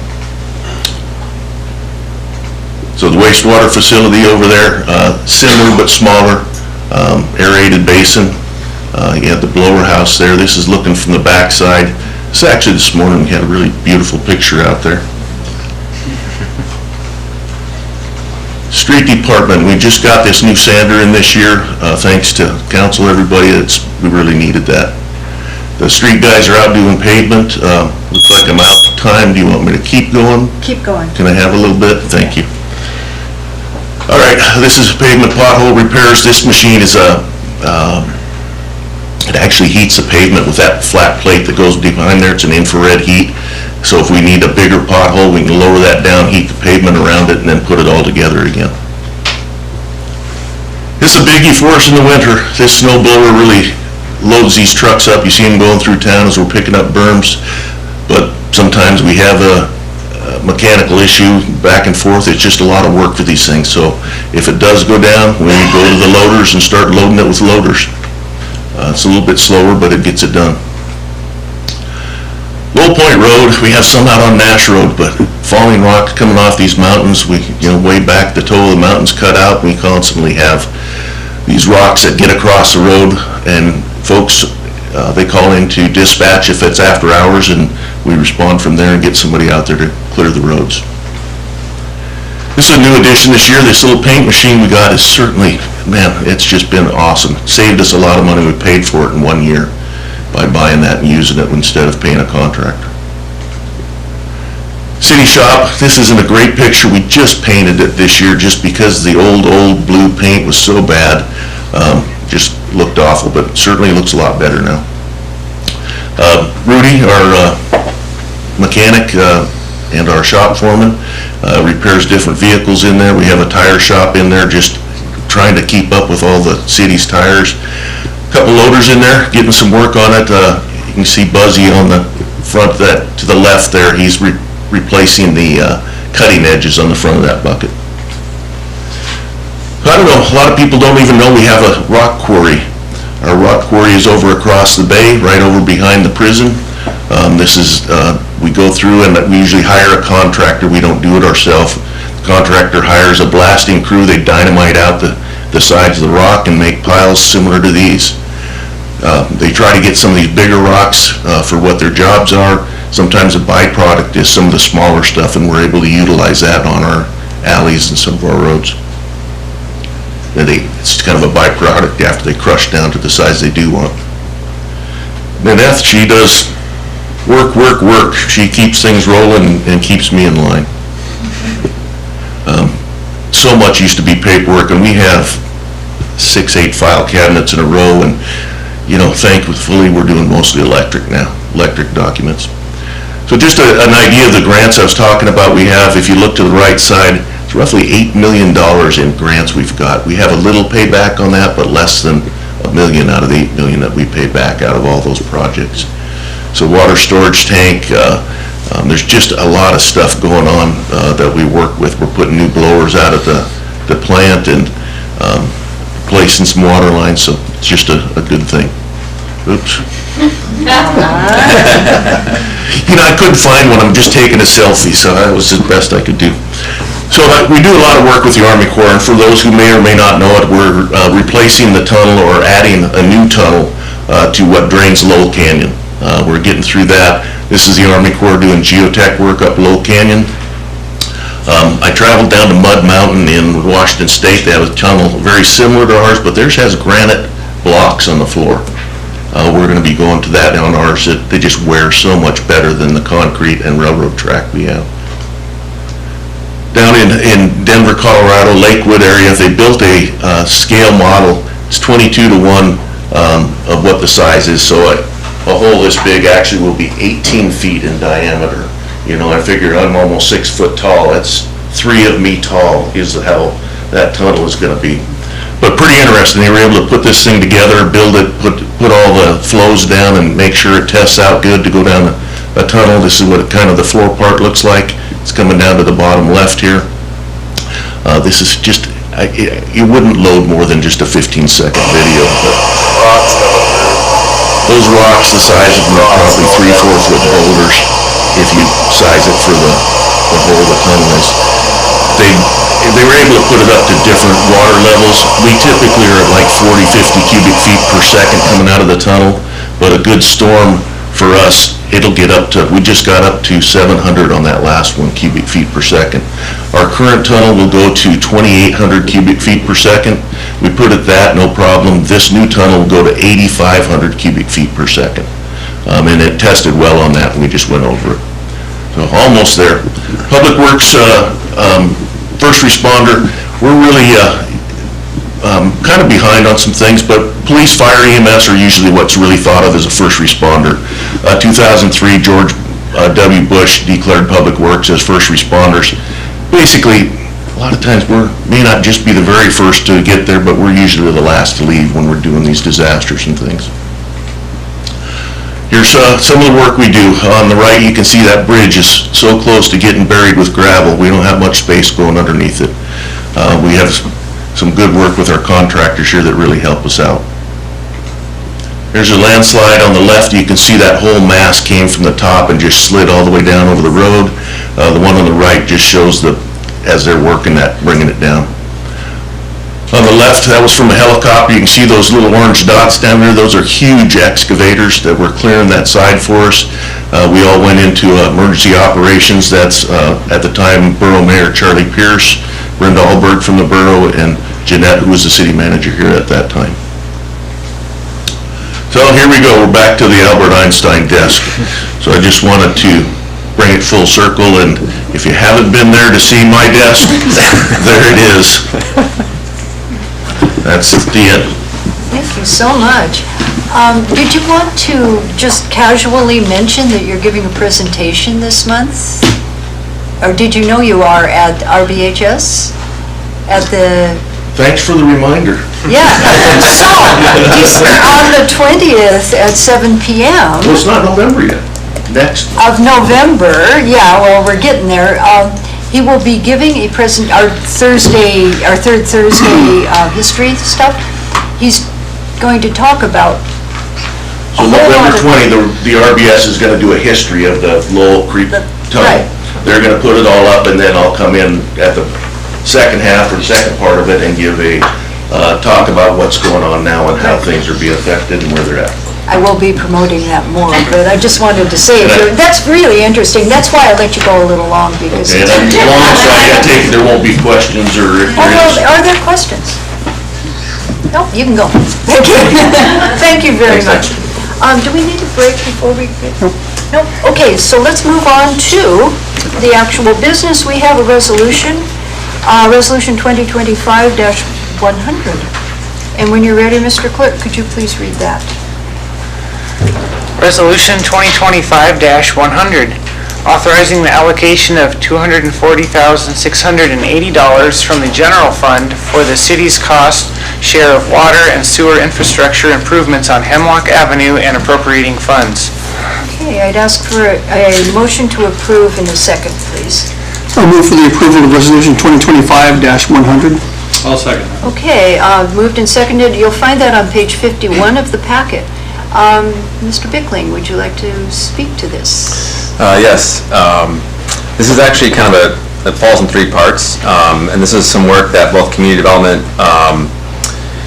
So the wastewater facility over there, similar but smaller, aerated basin. You have the blower house there. This is looking from the back side. This actually this morning we had a really beautiful picture out there. Street department, we just got this new sander in this year, thanks to council, everybody. We really needed that. The street guys are out doing pavement. Looks like I'm out of time. Do you want me to keep going? Keep going. Can I have a little bit? Thank you. All right, this is pavement pothole repairs. This machine is it actually heats the pavement with that flat plate that goes behind there. It's an infrared heat. So if we need a bigger pothole, we can lower that down, heat the pavement around it, and then put it all together again. This is a biggie for us in the winter. This snow blower really loads these trucks up. You see them going through town as we're picking up berms, but sometimes we have a mechanical issue back and forth. It's just a lot of work for these things. So if it does go down, we go to the loaders and start loading it with loaders. It's a little bit slower, but it gets it done. Low Point Road, we have some out on Nash Road, but falling rocks coming off these mountains, we, way back the toe of the mountain's cut out. We constantly have these rocks that get across the road, and folks, they call into dispatch if it's after hours, and we respond from there and get somebody out there to clear the roads. This is a new addition this year. This little paint machine we got is certainly, man, it's just been awesome. It saved us a lot of money. We paid for it in 1 year by buying that and using it instead of paying a contractor. City shop, this isn't a great picture. We just painted it this year just because the old blue paint was so bad. Just looked awful, but certainly looks a lot better now. Rudy, our mechanic and our shop foreman, repairs different vehicles in there. We have a tire shop in there just trying to keep up with all the city's tires. Couple loaders in there, getting some work on it. You can see Buzzy on the front, that to the left there. He's replacing the cutting edges on the front of that bucket. I don't know, a lot of people don't even know we have a rock quarry. Our rock quarry is over across the bay, right over behind the prison. This is, we go through and we usually hire a contractor. We don't do it ourselves. The contractor hires a blasting crew. They dynamite out the sides of the rock and make piles similar to these. They try to get some of these bigger rocks for what their jobs are. Sometimes a byproduct is some of the smaller stuff, and we're able to utilize that on our alleys and some of our roads. It's kind of a byproduct after they crush down to the size they do want. Beth, she does work. She keeps things rolling and keeps me in line. So much used to be paperwork, and we have 6-8 file cabinets in a row, and thankfully we're doing mostly electric now, electric documents. So just an idea of the grants I was talking about we have, if you look to the right side, it's roughly $8 million in grants we've got. We have a little payback on that, but less than $1 million out of the $8 million that we pay back out of all those projects. So water storage tank, there's just a lot of stuff going on that we work with. We're putting new blowers out at the plant and placing some water lines, so it's just a good thing. Oops. I couldn't find one. I'm just taking a selfie, so that was the best I could do. So we do a lot of work with the Army Corps, and for those who may or may not know it, we're replacing the tunnel or adding a new tunnel to what drains Lowell Canyon. We're getting through that. This is the Army Corps doing geotech work up Lowell Canyon. I traveled down to Mud Mountain in Washington State. They have a tunnel very similar to ours, but theirs has granite blocks on the floor. We're going to be going to that on ours. They just wear so much better than the concrete and railroad track we have. Down in Denver, Colorado, Lakewood area, they built a scale model. It's 22:1 of what the size is. So a hole this big actually will be 18 feet in diameter. I figured I'm almost 6 foot tall. That's 3 of me tall is how that tunnel is going to be. But pretty interesting. They were able to put this thing together, build it, put all the flows down, and make sure it tests out good to go down a tunnel. This is what kind of the floor part looks like. It's coming down to the bottom left here. This is just, you wouldn't load more than just a 15-second video. Rocks coming through. Those rocks, the size of them are probably 3-4 foot boulders if you size it for the hole the tunnel is. They were able to put it up to different water levels. We typically are at like 40-50 cubic feet per second coming out of the tunnel, but a good storm for us, it'll get up to, we just got up to 700 on that last one cubic feet per second. Our current tunnel will go to 2,800 cubic feet per second. We put it that, no problem. This new tunnel will go to 8,500 cubic feet per second. And it tested well on that, and we just went over it. So almost there. Public Works, first responder, we're really kind of behind on some things, but police, fire, EMS are usually what's really thought of as a first responder. 2003, George W. Bush declared Public Works as first responders. Basically, lot of times may not just be the very first to get there, but we're usually the last to leave when we're doing these disasters and things. Here's some of the work we do. On the right, you can see that bridge is so close to getting buried with gravel. We don't have much space going underneath it. We have some good work with our contractors here that really help us out. There's a landslide on the left. You can see that whole mass came from the top and just slid all the way down over the road. The one on the right just shows as they're working that, bringing it down. On the left, that was from a helicopter. You can see those little orange dots down there. Those are huge excavators that were clearing that side for us. We all went into emergency operations. That's, at the time, Borough Mayor Charlie Pierce, Brenda Alberg from the borough, and Jeanette, who was the city manager here at that time. So here we go, we're back to the Albert Einstein desk. So I just wanted to bring it full circle, and if you haven't been there to see my desk, there it is. That's the end. Thank you so much. Did you want to just casually mention that you're giving a presentation this month? Or did you know you are at RBHS? At the... Thanks for the reminder. Yeah, so, on the 20th at 7 p.m. Well, it's not November yet. Next. Of November, yeah, well, we're getting there. He will be giving our third Thursday history stuff. He's going to talk about... So November 20, the RBS is going to do a history of the Lowell Creek Tunnel. Right. They're going to put it all up, and then I'll come in at the second half or the second part of it and give a talk about what's going on now and how things are being affected and where they're at. I will be promoting that more, but I just wanted to say, that's really interesting. That's why I let you go a little long, because... Okay, and as long as I take it, there won't be questions, or if there is... Are there questions? No, you can go. Thank you. Thank you very much. Do we need a break before we... No? Okay, so let's move on to the actual business. We have a resolution, Resolution 2025-100. And when you're ready, Mr. Clerk, could you please read that? Resolution 2025-100, authorizing the allocation of $240,680 from the general fund for the city's cost share of water and sewer infrastructure improvements on Hemlock Avenue and appropriating funds. Okay, I'd ask for a motion to approve in a second, please. I'll move for the approval of Resolution 2025-100. I'll second that. Okay, moved and seconded. You'll find that on page 51 of the packet. Mr. Bickling, would you like to speak to this? Yes. This is actually kind of it falls in three parts, and this is some work that both community development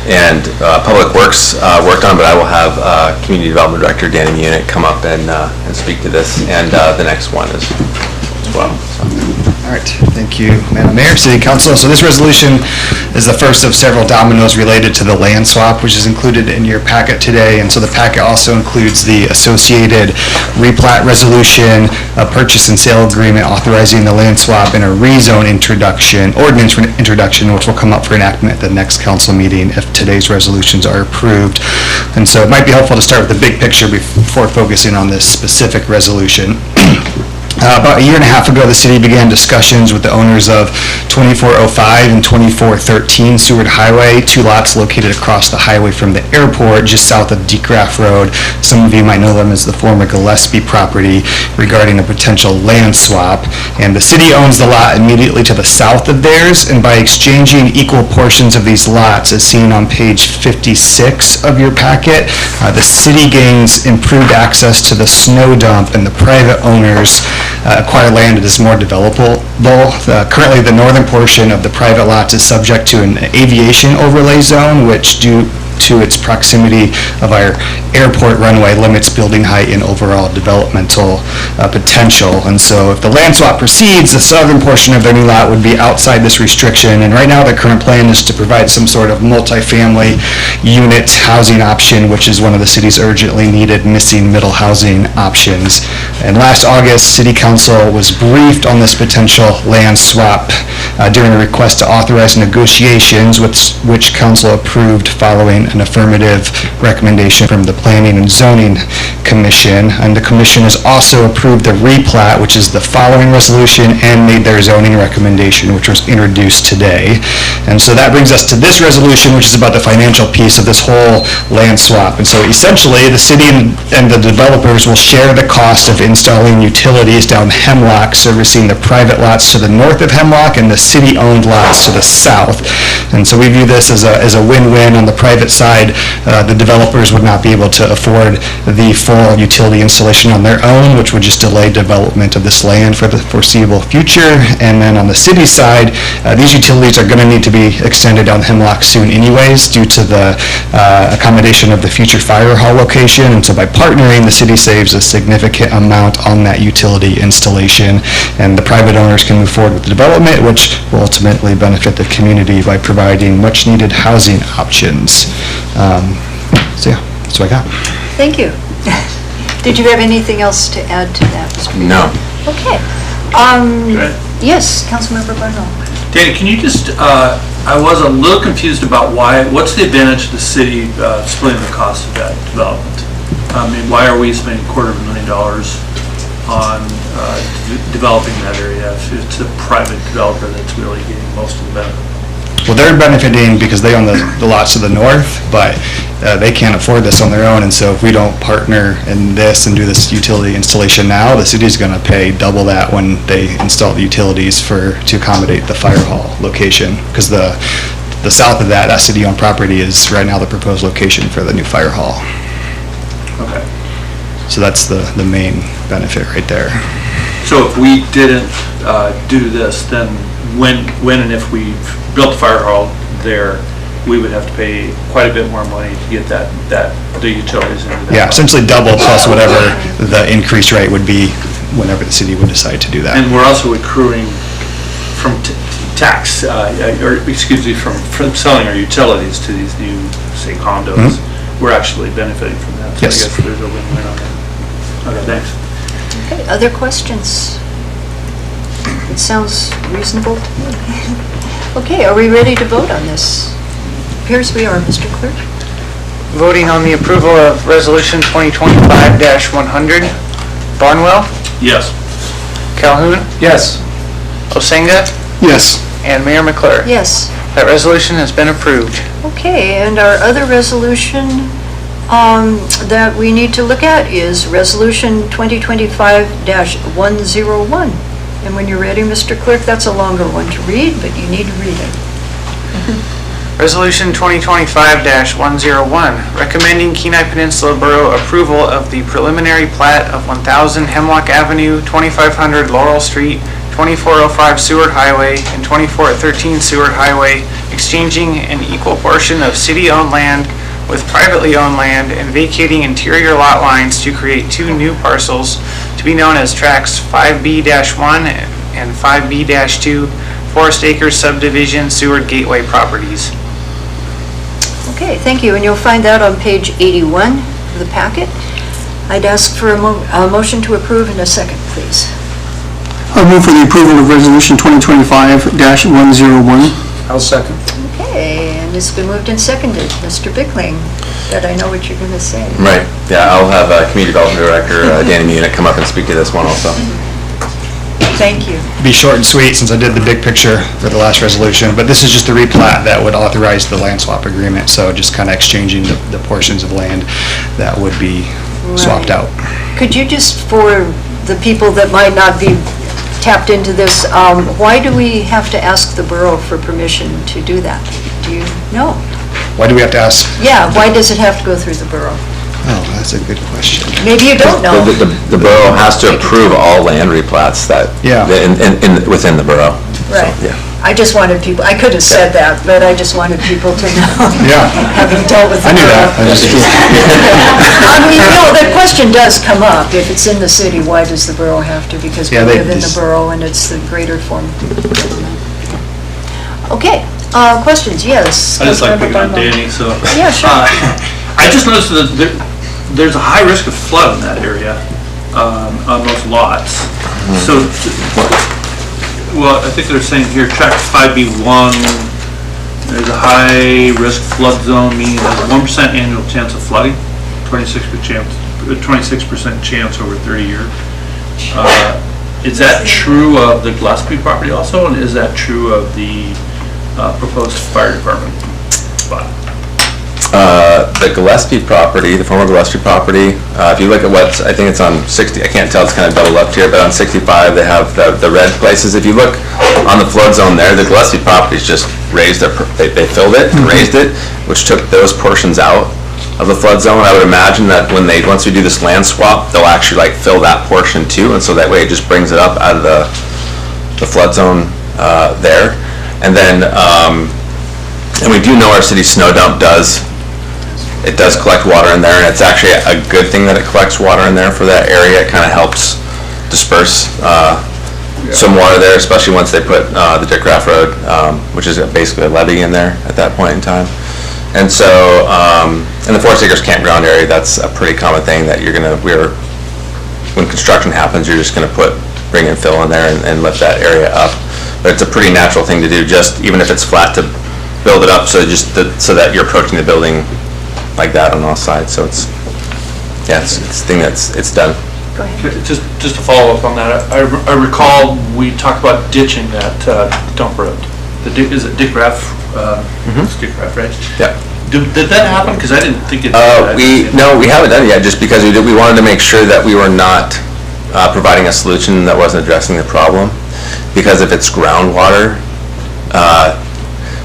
and public works worked on, but I will have community development director Danny Munich come up and speak to this, and the next one as well. So. All right, thank you, Madam Mayor, City Council. So this resolution is the first of several dominoes related to the land swap, which is included in your packet today. And so the packet also includes the associated replat resolution, a purchase and sale agreement authorizing the land swap, and a rezone ordinance introduction, which will come up for enactment at the next council meeting if today's resolutions are approved. And so it might be helpful to start with the big picture before focusing on this specific resolution. About a year and a half ago, the city began discussions with the owners of 2405 and 2413 Seward Highway, two lots located across the highway from the airport just south of DeGraff Road. Some of you might know them as the former Gillespie property, regarding a potential land swap. And the city owns the lot immediately to the south of theirs, and by exchanging equal portions of these lots, as seen on page 56 of your packet, the city gains improved access to the snow dump, and the private owners acquire land that is more developable. Currently, the northern portion of the private lots is subject to an aviation overlay zone, which, due to its proximity of our airport runway, limits building height and overall developmental potential. And so if the land swap proceeds, the southern portion of their new lot would be outside this restriction. And right now, the current plan is to provide some sort of multifamily unit housing option, which is one of the city's urgently needed missing middle housing options. And last August, City Council was briefed on this potential land swap during a request to authorize negotiations, which Council approved following receiving an affirmative recommendation from the Planning and Zoning Commission. And the commission has also approved the replat, which is the following resolution, and made their zoning recommendation, which was introduced today. And so that brings us to this resolution, which is about the financial piece of this whole land swap. And so essentially, the city and the developers will share the cost of installing utilities down Hemlock, servicing the private lots to the north of Hemlock and the city-owned lots to the south. And so we view this as a win-win. On the private side, the developers would not be able to afford the full utility installation on their own, which would just delay development of this land for the foreseeable future. And then on the city side, these utilities are going to need to be extended down Hemlock soon anyways, due to the accommodation of the future fire hall location. And so by partnering, the city saves a significant amount on that utility installation, and the private owners can move forward with the development, which will ultimately benefit the community by providing much-needed housing options. So yeah, that's what I got. Thank you. Did you have anything else to add to that, Mr. Beagle? No. Okay. Yes, Councilmember Barnwell. Danny, can you just, I was a little confused about what's the advantage of the city splitting the cost of that development? I mean, why are we spending $250,000 on developing that area if it's a private developer that's really getting most of the benefit? Well, they're benefiting because they own the lots to the north, but they can't afford this on their own, and so if we don't partner in this and do this utility installation now, the city's going to pay double that when they install the utilities to accommodate the fire hall location, because the south of that city-owned property is right now the proposed location for the new fire hall. Okay. So that's the main benefit right there. So if we didn't do this, then when and if we built the fire hall there, we would have to pay quite a bit more money to get the utilities into that. Yeah, essentially double plus whatever the increased rate would be whenever the city would decide to do that. And we're also accruing from tax, from selling our utilities to these new, say, condos. We're actually benefiting from that. So Yes. I guess there's a win-win on that. Okay, thanks. Okay, other questions? It sounds reasonable to me. Okay, are we ready to vote on this? Appears we are, Mr. Clerk. Voting on the approval of Resolution 2025-100. Barnwell, Yes. Calhoun, Yes. Osenga, Yes. and Mayor McClure. Yes. That resolution has been approved. Okay, and our other resolution that we need to look at is Resolution 2025-101. And when you're ready, Mr. Clerk, that's a longer one to read, but you need to read it. Resolution 2025-101, recommending Kenai Peninsula Borough approval of the preliminary plat of 1000 Hemlock Avenue, 2500 Laurel Street, 2405 Seward Highway, and 2413 Seward Highway, exchanging an equal portion of city-owned land with privately owned land and vacating interior lot lines to create two new parcels to be known as Tracts 5B-1 and 5B-2, Forest Acres Subdivision, Seward Gateway Properties. Okay, thank you, and you'll find that on page 81 of the packet. I'd ask for a motion to approve in a second, please. I'll move for the approval of Resolution 2025-101. I'll second. Okay, and it's been moved and seconded. Mr. Bickling, that I know what you're going to say. Right, yeah, I'll have Community Development Director Danny Munich come up and speak to this one also. Thank you. Be short and sweet since I did the big picture for the last resolution, but this is just the replat that would authorize the land swap agreement, so just kind of exchanging the portions of land that would be swapped out. Could you just, for the people that might not be tapped into this, why do we have to ask the borough for permission to do that? Do you know? Why do we have to ask? Yeah, why does it have to go through the borough? Oh, that's a good question. Maybe you don't know. The borough has to approve all land replats within the borough. Right. So, yeah. I just wanted people, I could have said that, but I just wanted people to know. Yeah. Having dealt with the I knew borough. that. I mean, the question does come up. If it's in the city, why does the borough have to? Because we live in the borough and it's the greater form of government. Okay, questions? Yes. I just like picking on Danny, so. Yeah, sure. I just noticed that there's a high risk of flood in that area on those lots. So, well, I think they're saying here, tract 5B1 There's a high-risk flood zone, meaning there's a 1% annual chance of flooding, 26% chance over 30 years. Is that true of the Gillespie property also, and is that true of the proposed fire department spot? The Gillespie property, the former Gillespie property, if you look at what's, I think it's on 60, I can't tell, it's kind of double up here, but on 65 they have the red places. If you look on the flood zone there, the Gillespie properties just raised their, they filled it and raised it, which took those portions out of the flood zone. I would imagine that when they, once we do this land swap, they'll actually like fill that portion too, and so that way it just brings it up out of the flood zone there. And then, and we do know our city snow dump does collect water in there, and it's actually a good thing that it collects water in there for that area. It kind of helps disperse some water there, especially once they put the Dick Raff Road, which is basically a levee in there at that point in time. And so, in the Forest Acres campground area, that's a pretty common thing that when construction happens, you're just gonna bring in fill in there and lift that area up. But it's a pretty natural thing to do, just even if it's flat, to build it up so that you're approaching the building like that on all sides. So it's a thing it's done. Go ahead. Just to follow up on that, I recall we talked about ditching that dump road. Is it Dick Raff? It's Dick Raff, right? Yeah. Did that happen? Because I didn't think it. No, we haven't done it yet, just because we wanted to make sure that we were not providing a solution that wasn't addressing the problem. Because if it's groundwater,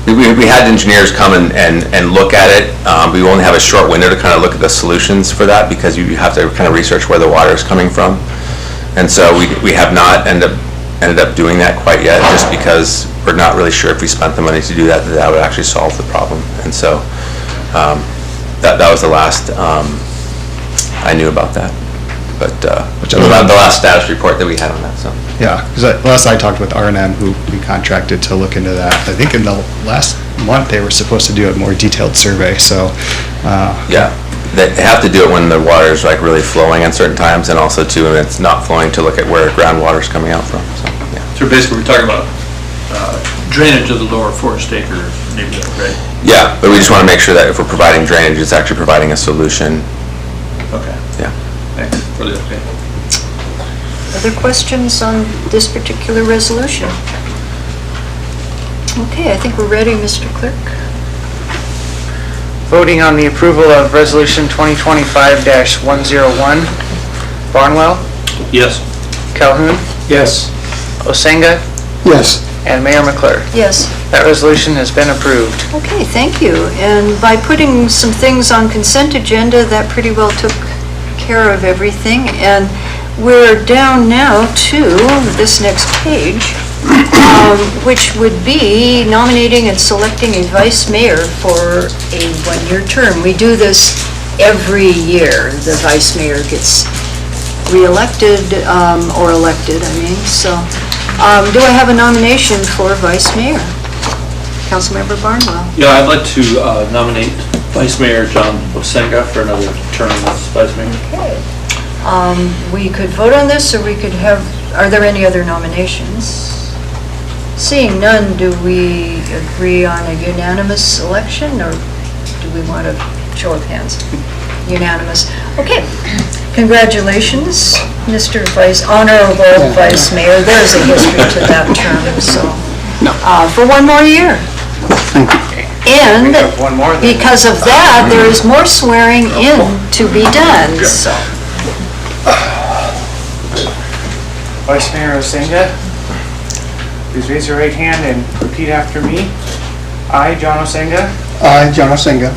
we had engineers come and look at it. We only have a short window to kind of look at the solutions for that, because you have to kind of research where the water is coming from. And so we have not ended up doing that quite yet, just because we're not really sure if we spent the money to do that would actually solve the problem. And so that was the last I knew about that. But the last status report that we had on that. So Yeah, because last I talked with R&M, who we contracted to look into that. I think in the last month they were supposed to do a more detailed survey. So yeah, they have to do it when the water is like really flowing at certain times, and also too when it's not flowing, to look at where groundwater is coming out from. So yeah. So basically, we're talking about drainage of the lower Forest Acres neighborhood, right? Yeah, but we just want to make sure that if we're providing drainage, it's actually providing a solution. Okay. Yeah. Thanks for the update. Other questions on this particular resolution? Okay, I think we're ready, Mr. Clerk. Voting on the approval of Resolution 2025-101. Barnwell, Yes. Calhoun, Yes. Osenga, Yes. and Mayor McClure. Yes. That resolution has been approved. Okay, thank you. And by putting some things on consent agenda, that pretty well took care of everything. And we're down now to this next page, which would be nominating and selecting a vice mayor for a one-year term. We do this every year. The vice mayor gets re-elected, or elected, I mean. So, do I have a nomination for vice mayor? Councilmember Barnwell. Yeah, I'd like to nominate Vice Mayor John Osenga for another term as Vice Mayor. Okay. We could vote on this, or we could have, are there any other nominations? Seeing none, do we agree on a unanimous election, or do we want a show of hands? Unanimous. Okay. Congratulations, Mr. Honorable Vice Mayor. There's a history to that term, so, for one more year. And One more then. because of that, there is more swearing in to be done, so. Vice Mayor Osenga, please raise your right hand and repeat after me. I, John Osenga, I, John Osenga,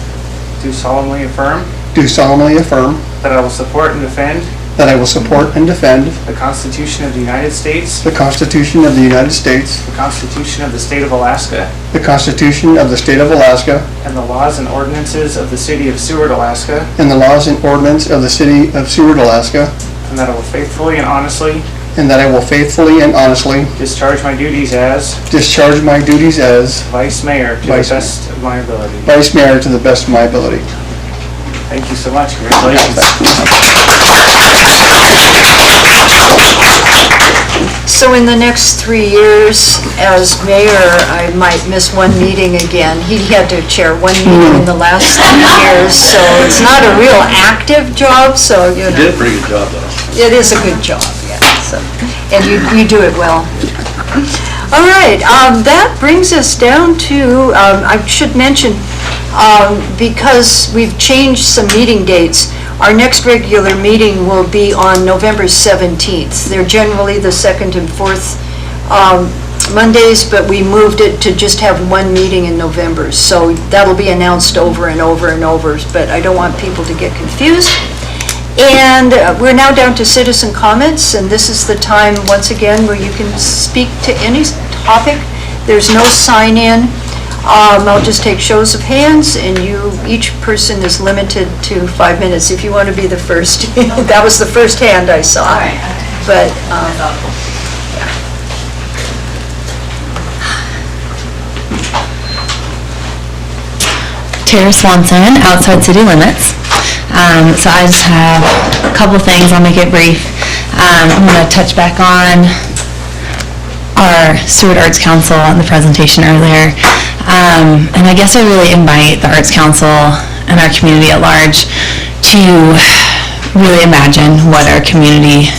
do solemnly affirm do solemnly affirm that I will support and defend that I will support and defend the Constitution of the United States, the Constitution of the United States, the Constitution of the State of Alaska, the Constitution of the State of Alaska, and the laws and ordinances of the City of Seward, Alaska, and the laws and ordinance of the City of Seward, Alaska, and that I will faithfully and honestly and that I will faithfully and honestly discharge my duties as discharge my duties as Vice Mayor to the best of my ability. Vice Mayor to the best of my ability. Thank you so much. Congratulations. So in the next 3 years, as mayor, I might miss one meeting again. He had to chair one meeting in the last 3 years, so it's not a real active job, so, you know. You did a pretty good job, though. It is a good job, yeah, so, and you do it well. All right, that brings us down to, I should mention, because we've changed some meeting dates, our next regular meeting will be on November 17th. They're generally the second and fourth Mondays, but we moved it to just have one meeting in November. So that'll be announced over and over and over, but I don't want people to get confused. And we're now down to citizen comments, and this is the time, once again, where you can speak to any topic. There's no sign-in. I'll just take shows of hands, and each person is limited to 5 minutes. If you want to be the first, that was the first hand I saw. All right. But, Tara Swanson, outside city limits. So I just have a couple things, I'll make it brief. I'm going to touch back on our Seward Arts Council and the presentation earlier. And I guess I really invite the Arts Council and our community at large to really imagine what our community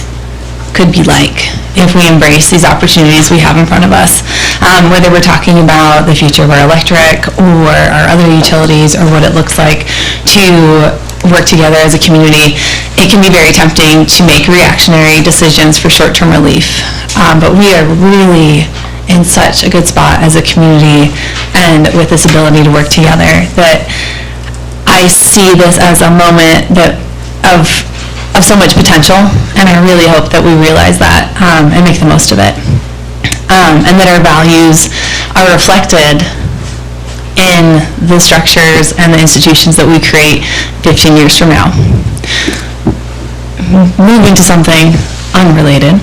could be like if we embrace these opportunities we have in front of us. Whether we're talking about the future of our electric or our other utilities or what it looks like to work together as a community, it can be very tempting to make reactionary decisions for short-term relief. But we are really in such a good spot as a community and with this ability to work together that I see this as a moment of so much potential, and I really hope that we realize that and make the most of it. And that our values are reflected in the structures and the institutions that we create 15 years from now. Moving to something unrelated.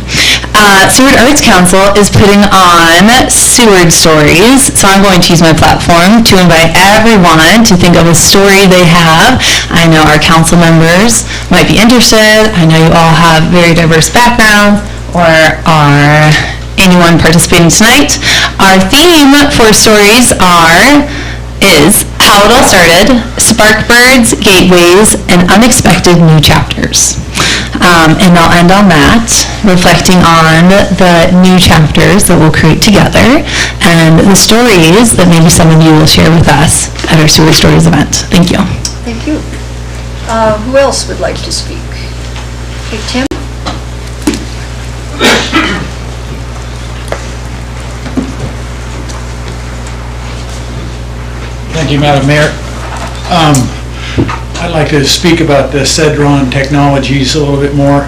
Seward Arts Council is putting on Seward Stories, so I'm going to use my platform to invite everyone to think of a story they have. I know our council members might be interested. I know you all have very diverse backgrounds, or are anyone participating tonight. Our theme for stories is how it all started, sparkbirds, gateways, and unexpected new chapters. And I'll end on that, reflecting on the new chapters that we'll create together and the stories that maybe some of you will share with us at our Seward Stories event. Thank you. thank you. Who else would like to speak? Okay, Tim? Thank you, Madam Mayor. I'd like to speak about the Cedron Technologies a little bit more.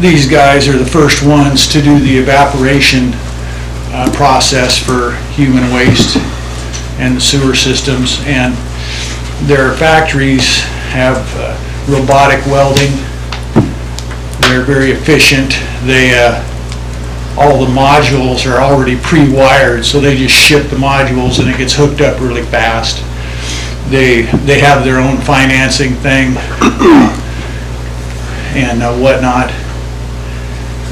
These guys are the first ones to do the evaporation process for human waste and the sewer systems, and their factories have robotic welding. They're very efficient. All the modules are already pre-wired, so they just ship the modules and it gets hooked up really fast. They have their own financing thing and whatnot.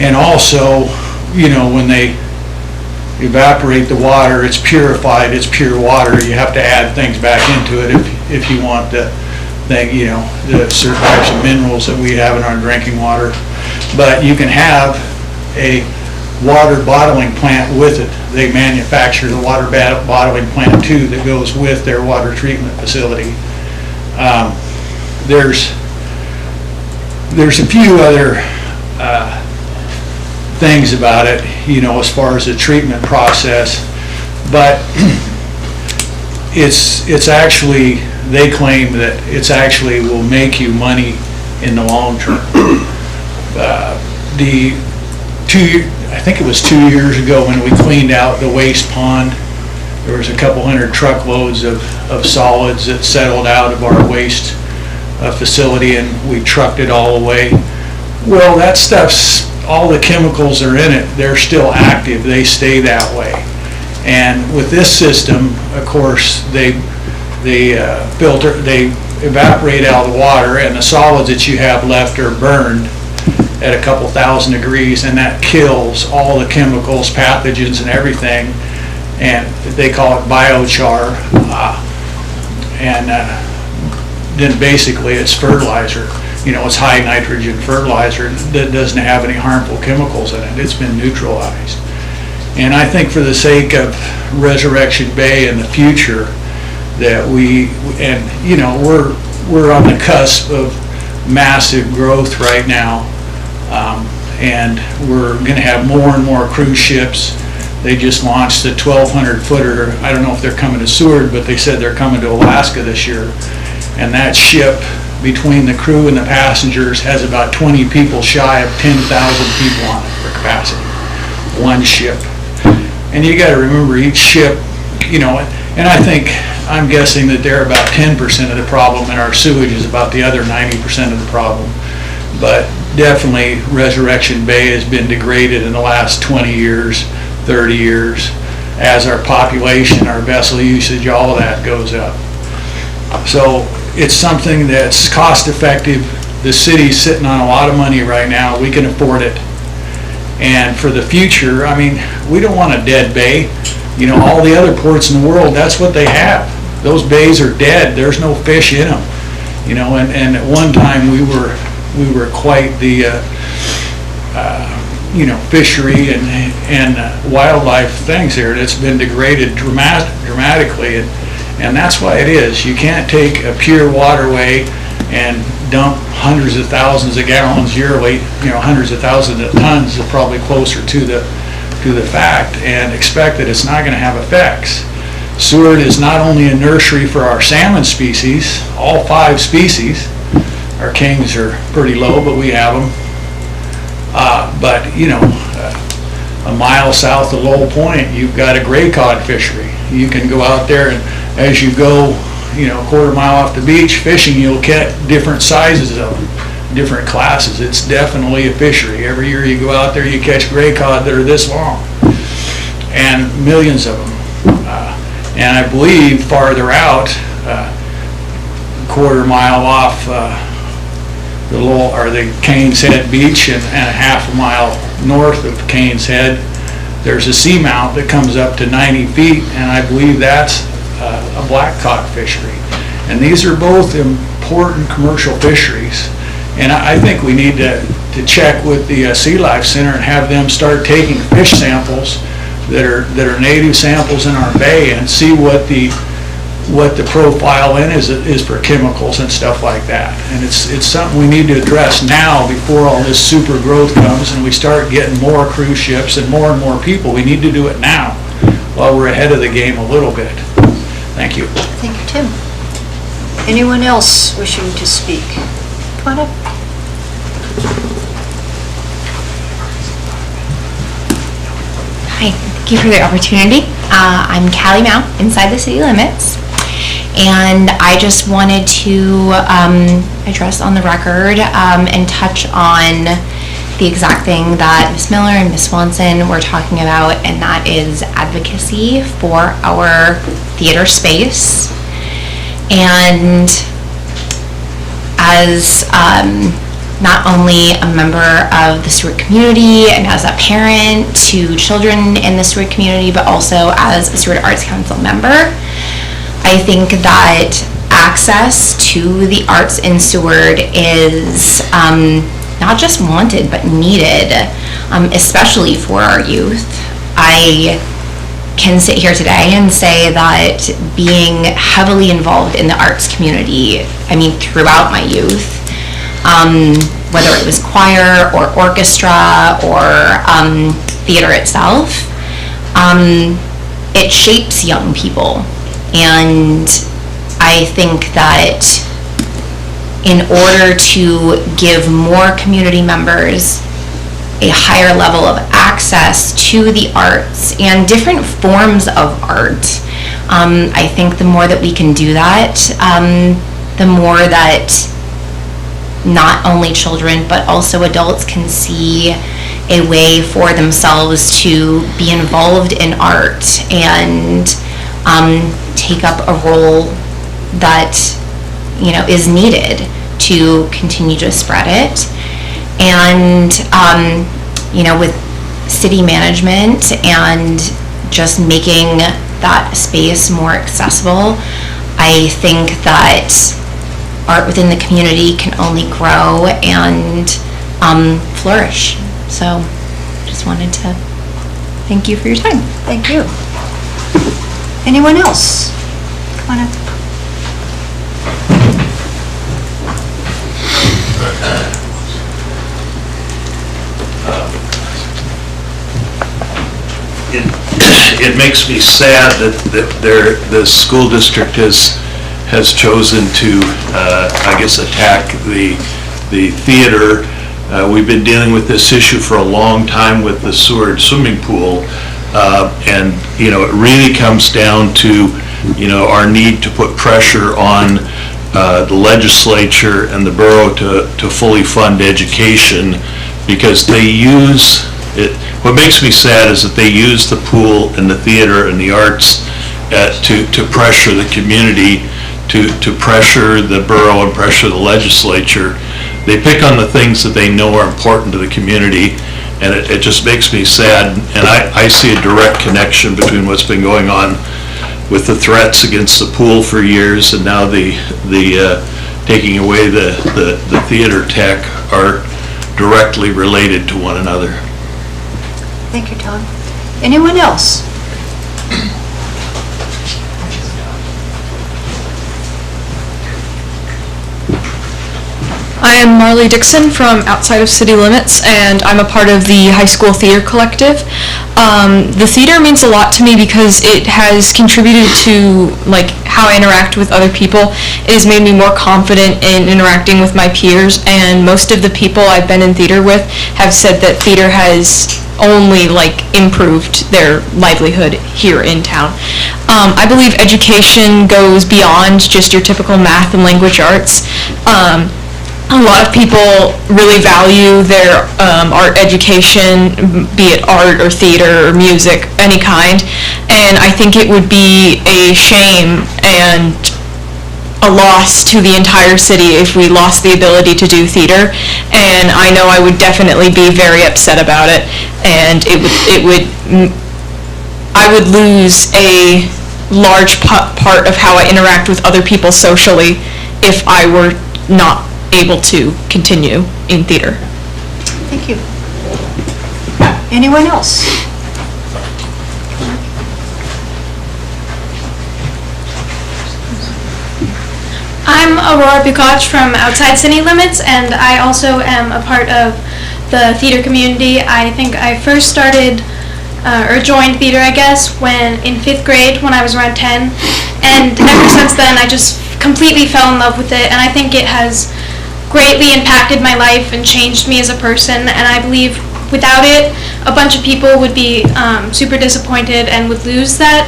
And also, you know, when they evaporate the water, it's purified, it's pure water. You have to add things back into it if you want the thing, you know, the certain types of minerals that we have in our drinking water. But you can have a water bottling plant with it. They manufacture the water bottling plant too that goes with their water treatment facility. There's a few other things about it, you know, as far as the treatment process, but it's actually, they claim that it's actually will make you money in the long term. I think it was 2 years ago when we cleaned out the waste pond, there was a couple hundred truckloads of solids that settled out of our waste facility, and we trucked it all away. Well, that stuff's, all the chemicals are in it, they're still active, they stay that way. And with this system, of course, they evaporate out the water, and the solids that you have left are burned, at a couple thousand degrees, and that kills all the chemicals, pathogens, and everything. And they call it biochar. Then basically it's fertilizer. It's high nitrogen fertilizer that doesn't have any harmful chemicals in it. It's been neutralized. And I think for the sake of Resurrection Bay in the future, that we're on the cusp of massive growth right now, and we're going to have more and more cruise ships. They just launched the 1,200-footer. I don't know if they're coming to Seward, but they said they're coming to Alaska this year. And that ship, between the crew and the passengers, has about 20 people shy of 10,000 people on it for capacity. One ship. And you got to remember each ship, and I'm guessing that they're about 10% of the problem, and our sewage is about the other 90% of the problem. But definitely Resurrection Bay has been degraded in the last 20 years, 30 years, as our population, our vessel usage, all of that goes up. So it's something that's cost effective. The city's sitting on a lot of money right now. We can afford it. And for the future, we don't want a dead bay. All the other ports in the world, that's what they have. Those bays are dead. There's no fish in them. And at one time we were quite the fishery and wildlife things here. It's been degraded dramatically, and that's why it is. You can't take a pure waterway and dump hundreds of thousands of gallons yearly, hundreds of thousands of tons, are probably closer to the fact, and expect that it's not going to have effects. Seward is not only a nursery for our salmon species, all 5 species. Our kings are pretty low, but we have them. But a mile south of Lowell Point, you've got a gray cod fishery. You can go out there, and as you go, a quarter mile off the beach fishing, you'll get different sizes of them, different classes. It's definitely a fishery. Every year you go out there, you catch gray cod that are this long, and millions of them. And I believe farther out, quarter mile off the Lowell, or the Canes Head Beach, and a half a mile north of Canes Head, there's a seamount that comes up to 90 feet, and I believe that's a black cod fishery. And these are both important commercial fisheries. And I think we need to check with the Sea Life Center and have them start taking fish samples that are native samples in our bay, and see what the profile in is for chemicals and stuff like that. And it's something we need to address now before all this super growth comes and we start getting more cruise ships and more people. We need to do it now while we're ahead of the game a little bit. Thank you. Thank you, Tim. Anyone else wishing to speak? Come on up. Hi, thank you for the opportunity. I'm Callie Mount, inside the city limits, and I just wanted to address on the record and touch on the exact thing that Ms. Miller and Ms. Swanson were talking about, and that is advocacy for our theater space. And as not only a member of the Seward community and as a parent to children in the Seward community, but also as a Seward Arts Council member, I think that access to the arts in Seward is not just wanted, but needed, especially for our youth. I can sit here today and say that being heavily involved in the arts community, throughout my youth, whether it was choir or orchestra or theater itself, it shapes young people. And I think that in order to give more community members a higher level of access to the arts and different forms of art, I think the more that we can do that, the more that not only children but also adults can see a way for themselves to be involved in art and take up a role that is needed to continue to spread it. And, with city management and just making that space more accessible, I think that art within the community can only grow and flourish. So just wanted to thank you for your time. Thank you. Anyone else? Come on up. It makes me sad that the school district has chosen to, I guess, attack the theater. We've been dealing with this issue for a long time with the Seward swimming pool, and it really comes down to our need to put pressure on the legislature and the borough to fully fund education, because they use it. What makes me sad is that they use the pool and the theater and the arts to pressure the community, to pressure the borough and pressure the legislature. They pick on the things that they know are important to the community, and it just makes me sad. And I see a direct connection between what's been going on with the threats against the pool for years, and now the taking away the theater tech are directly related to one another. Thank you, Tom. Anyone else? I am Marley Dixon from outside of city limits, and I'm a part of the high school theater collective. The theater means a lot to me because it has contributed to how I interact with other people. It has made me more confident in interacting with my peers, and most of the people I've been in theater with have said that theater has only improved their livelihood here in town. I believe education goes beyond just your typical math and language arts. A lot of people really value their art education, be it art or theater or music, any kind, and I think it would be a shame and a loss to the entire city if we lost the ability to do theater, and I know I would definitely be very upset about it, and I would lose a large part of how I interact with other people socially if I were not able to continue in theater. Thank you. Anyone else? I'm Aurora Bukach from outside city limits, and I also am a part of the theater community. I think I first started or joined theater, I guess, in 5th grade when I was around 10, and ever since then I just completely fell in love with it, and I think it has greatly impacted my life and changed me as a person, and I believe without it a bunch of people would be super disappointed and would lose that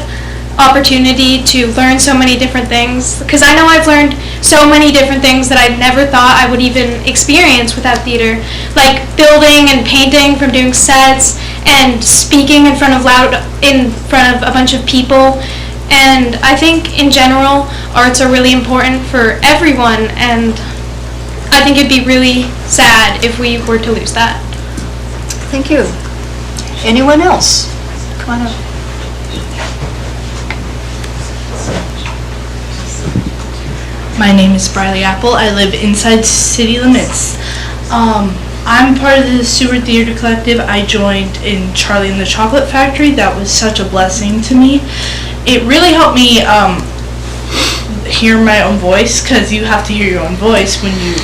opportunity to learn so many different things, because I know I've learned so many different things that I never thought I would even experience without theater, like building and painting from doing sets and speaking in front of a bunch of people. And I think in general arts are really important for everyone, and I think it'd be really sad if we were to lose that. Thank you. Anyone else? Come on up. My name is Briley Apple. I live inside city limits. I'm part of the Seward Theater Collective. I joined in Charlie and the Chocolate Factory. That was such a blessing to me. It really helped me hear my own voice, because you have to hear your own voice when you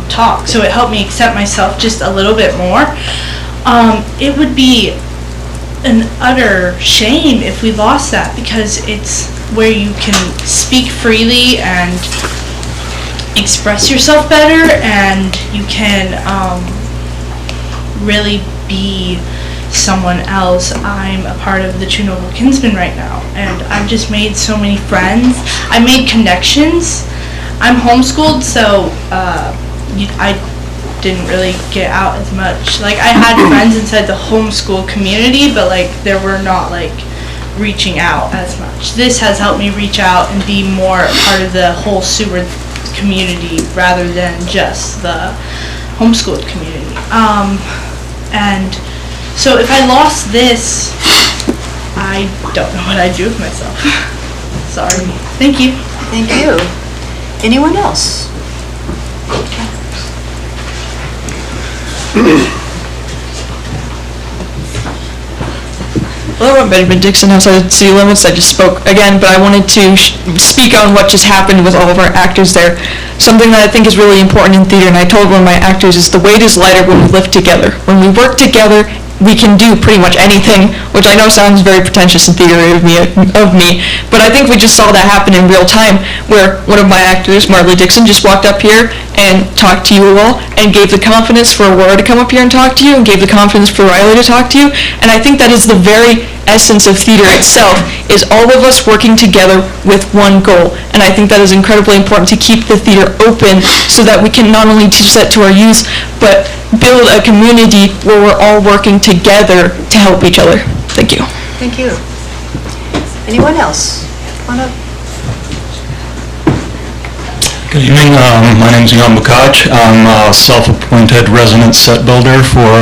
talk. So it helped me accept myself just a little bit more. It would be an utter shame if we lost that, because it's where you can speak freely and express yourself better, and you can really be someone else. I'm a part of the True Noble Kinsmen right now, and I've just made so many friends. I made connections. I'm homeschooled, so I didn't really get out as much. I had friends inside the homeschool community, but there were not reaching out as much. This has helped me reach out and be more a part of the whole Seward community rather than just the homeschooled community. And so if I lost this, I don't know what I'd do with myself. Sorry. Thank you. Thank you. Anyone else? Hello, I'm Benjamin Dixon, outside city limits. I just spoke again, but I wanted to speak on what just happened with all of our actors there. Something that I think is really important in theater, and I told one of my actors, is the weight is lighter when we live together. When we work together, we can do pretty much anything, which I know sounds very pretentious and theater of me, but I think we just saw that happen in real time, where one of my actors, Marley Dixon, just walked up here and talked to you all, and gave the confidence for Aurora to come up here and talk to you, and gave the confidence for Riley to talk to you, and I think that is the very essence of theater itself, is all of us working together with one goal, and I think that is incredibly important to keep the theater open, so that we can not only teach that to our youth, but build a community where we're all working together to help each other. Thank you. Thank you. Anyone else? Come on up. Good evening, my name is Jan Bukach. I'm a self-appointed resident set builder for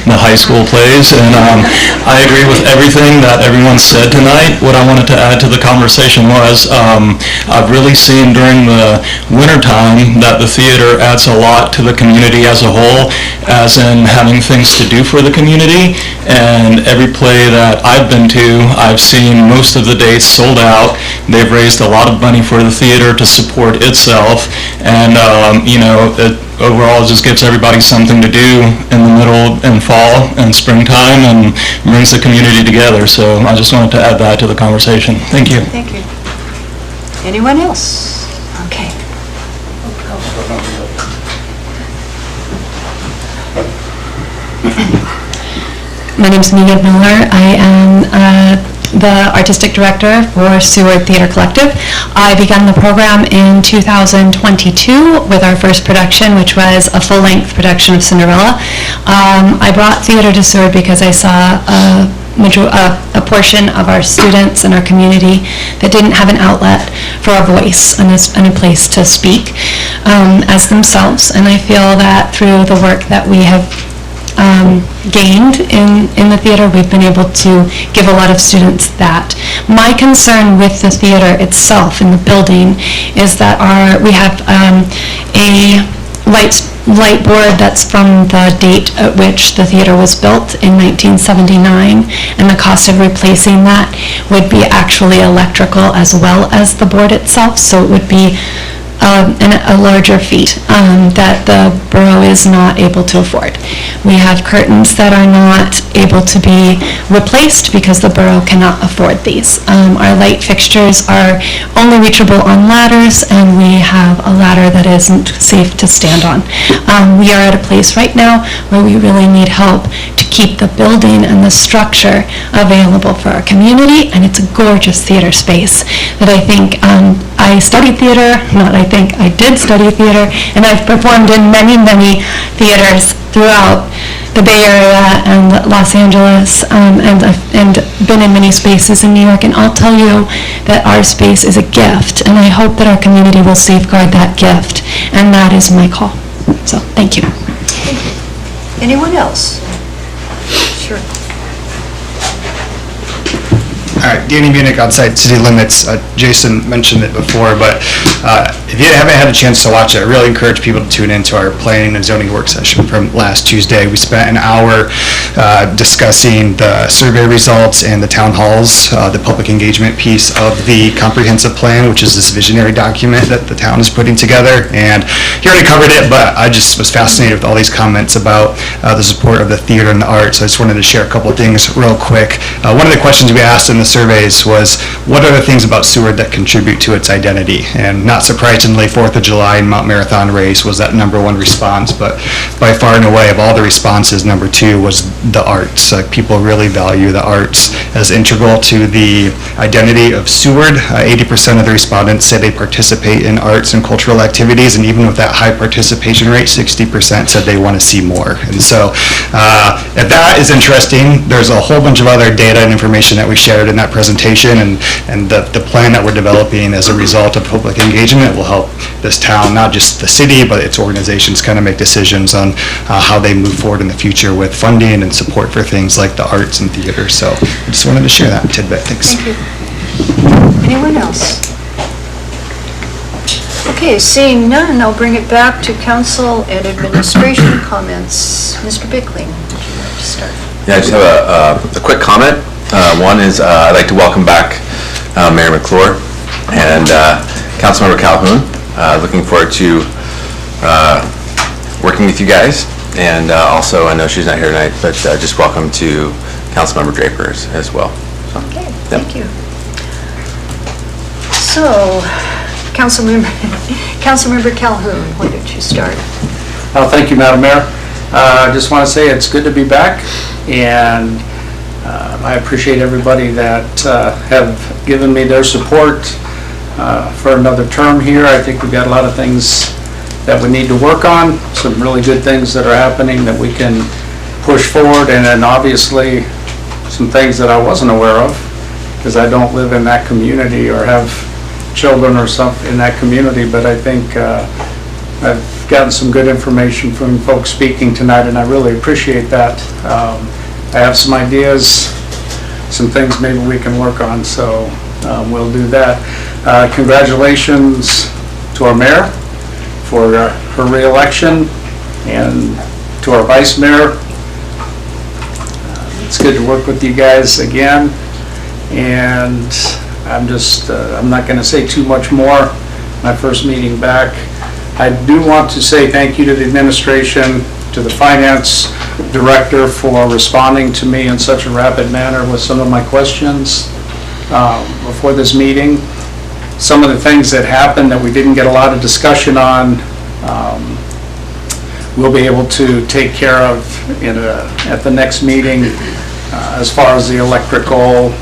the high school plays, and I agree with everything that everyone said tonight. What I wanted to add to the conversation was I've really seen during the winter time that the theater adds a lot to the community as a whole, as in having things to do for the community, and every play that I've been to, I've seen most of the dates sold out. They've raised a lot of money for the theater to support itself, and overall it just gives everybody something to do in the middle and fall and springtime, and brings the community together. So I just wanted to add that to the conversation. Thank you. Thank you. Anyone else? Okay. My name is Megan Miller. I am the artistic director for Seward Theater Collective. I began the program in 2022 with our first production, which was a full-length production of Cinderella. I brought theater to Seward because I saw a portion of our students and our community that didn't have an outlet for a voice and a place to speak as themselves. And I feel that through the work that we have gained in the theater, we've been able to give a lot of students that. My concern with the theater itself in the building is that we have a light board that's from the date at which the theater was built in 1979, and the cost of replacing that would be actually electrical as well as the board itself, so it would be a larger feat that the borough is not able to afford. We have curtains that are not able to be replaced because the borough cannot afford these. Our light fixtures are only reachable on ladders, and we have a ladder that isn't safe to stand on. We are at a place right now where we really need help to keep the building and the structure available for our community, and it's a gorgeous theater space that I think I studied theater, I did study theater, and I've performed in many, many theaters throughout the Bay Area and Los Angeles, and been in many spaces in New York, and I'll tell you that our space is a gift, and I hope that our community will safeguard that gift, and that is my call. So, thank you. Anyone else? Sure. All right, Danny Munich, outside city limits. Jason mentioned it before, but if you haven't had a chance to watch it, I really encourage people to tune into our planning and zoning work session from last Tuesday. We spent an hour discussing the survey results and the town halls, the public engagement piece of the comprehensive plan, which is this visionary document that the town is putting together. And he already covered it, but I just was fascinated with all these comments about the support of the theater and the arts. I just wanted to share a couple of things real quick. One of the questions we asked in the surveys was, what are the things about Seward that contribute to its identity? And not surprisingly, 4th of July and Mount Marathon race was that #1 response, but by far and away of all the responses, #2 was the arts. People really value the arts as integral to the identity of Seward. 80% of the respondents say they participate in arts and cultural activities, and even with that high participation rate, 60% said they want to see more. And so if that is interesting, there's a whole bunch of other data and information that we shared in that presentation, and the plan that we're developing as a result of public engagement will help this town, not just the city, but its organizations kind of make decisions on how they move forward in the future with funding and support for things like the arts and theater. So I just wanted to share that tidbit. Thanks. Thank you. Anyone else? Okay, seeing none, I'll bring it back to council and administration comments. Mr. Bickling, would you like to start? Yeah, I just have a quick comment. One is I'd like to welcome back Mayor McClure and Councilmember Calhoun. Looking forward to working with you guys. And also, I know she's not here tonight, but just welcome to Councilmember Draper as well. So, Okay, yep. thank you. So, Councilmember Calhoun, why don't you start? Thank you, Madam Mayor. I just want to say it's good to be back, and I appreciate everybody that have given me their support for another term here. I think we've got a lot of things that we need to work on, some really good things that are happening that we can push forward, and then obviously some things that I wasn't aware of, because I don't live in that community or have children or something in that community, but I think I've gotten some good information from folks speaking tonight, and I really appreciate that. I have some ideas, some things maybe we can work on, so we'll do that. Congratulations to our mayor for her re-election, and to our vice mayor. It's good to work with you guys again, and I'm not going to say too much more. My first meeting back. I do want to say thank you to the administration, to the finance director for responding to me in such a rapid manner with some of my questions before this meeting. Some of the things that happened that we didn't get a lot of discussion on, we'll be able to take care of at the next meeting as far as the electrical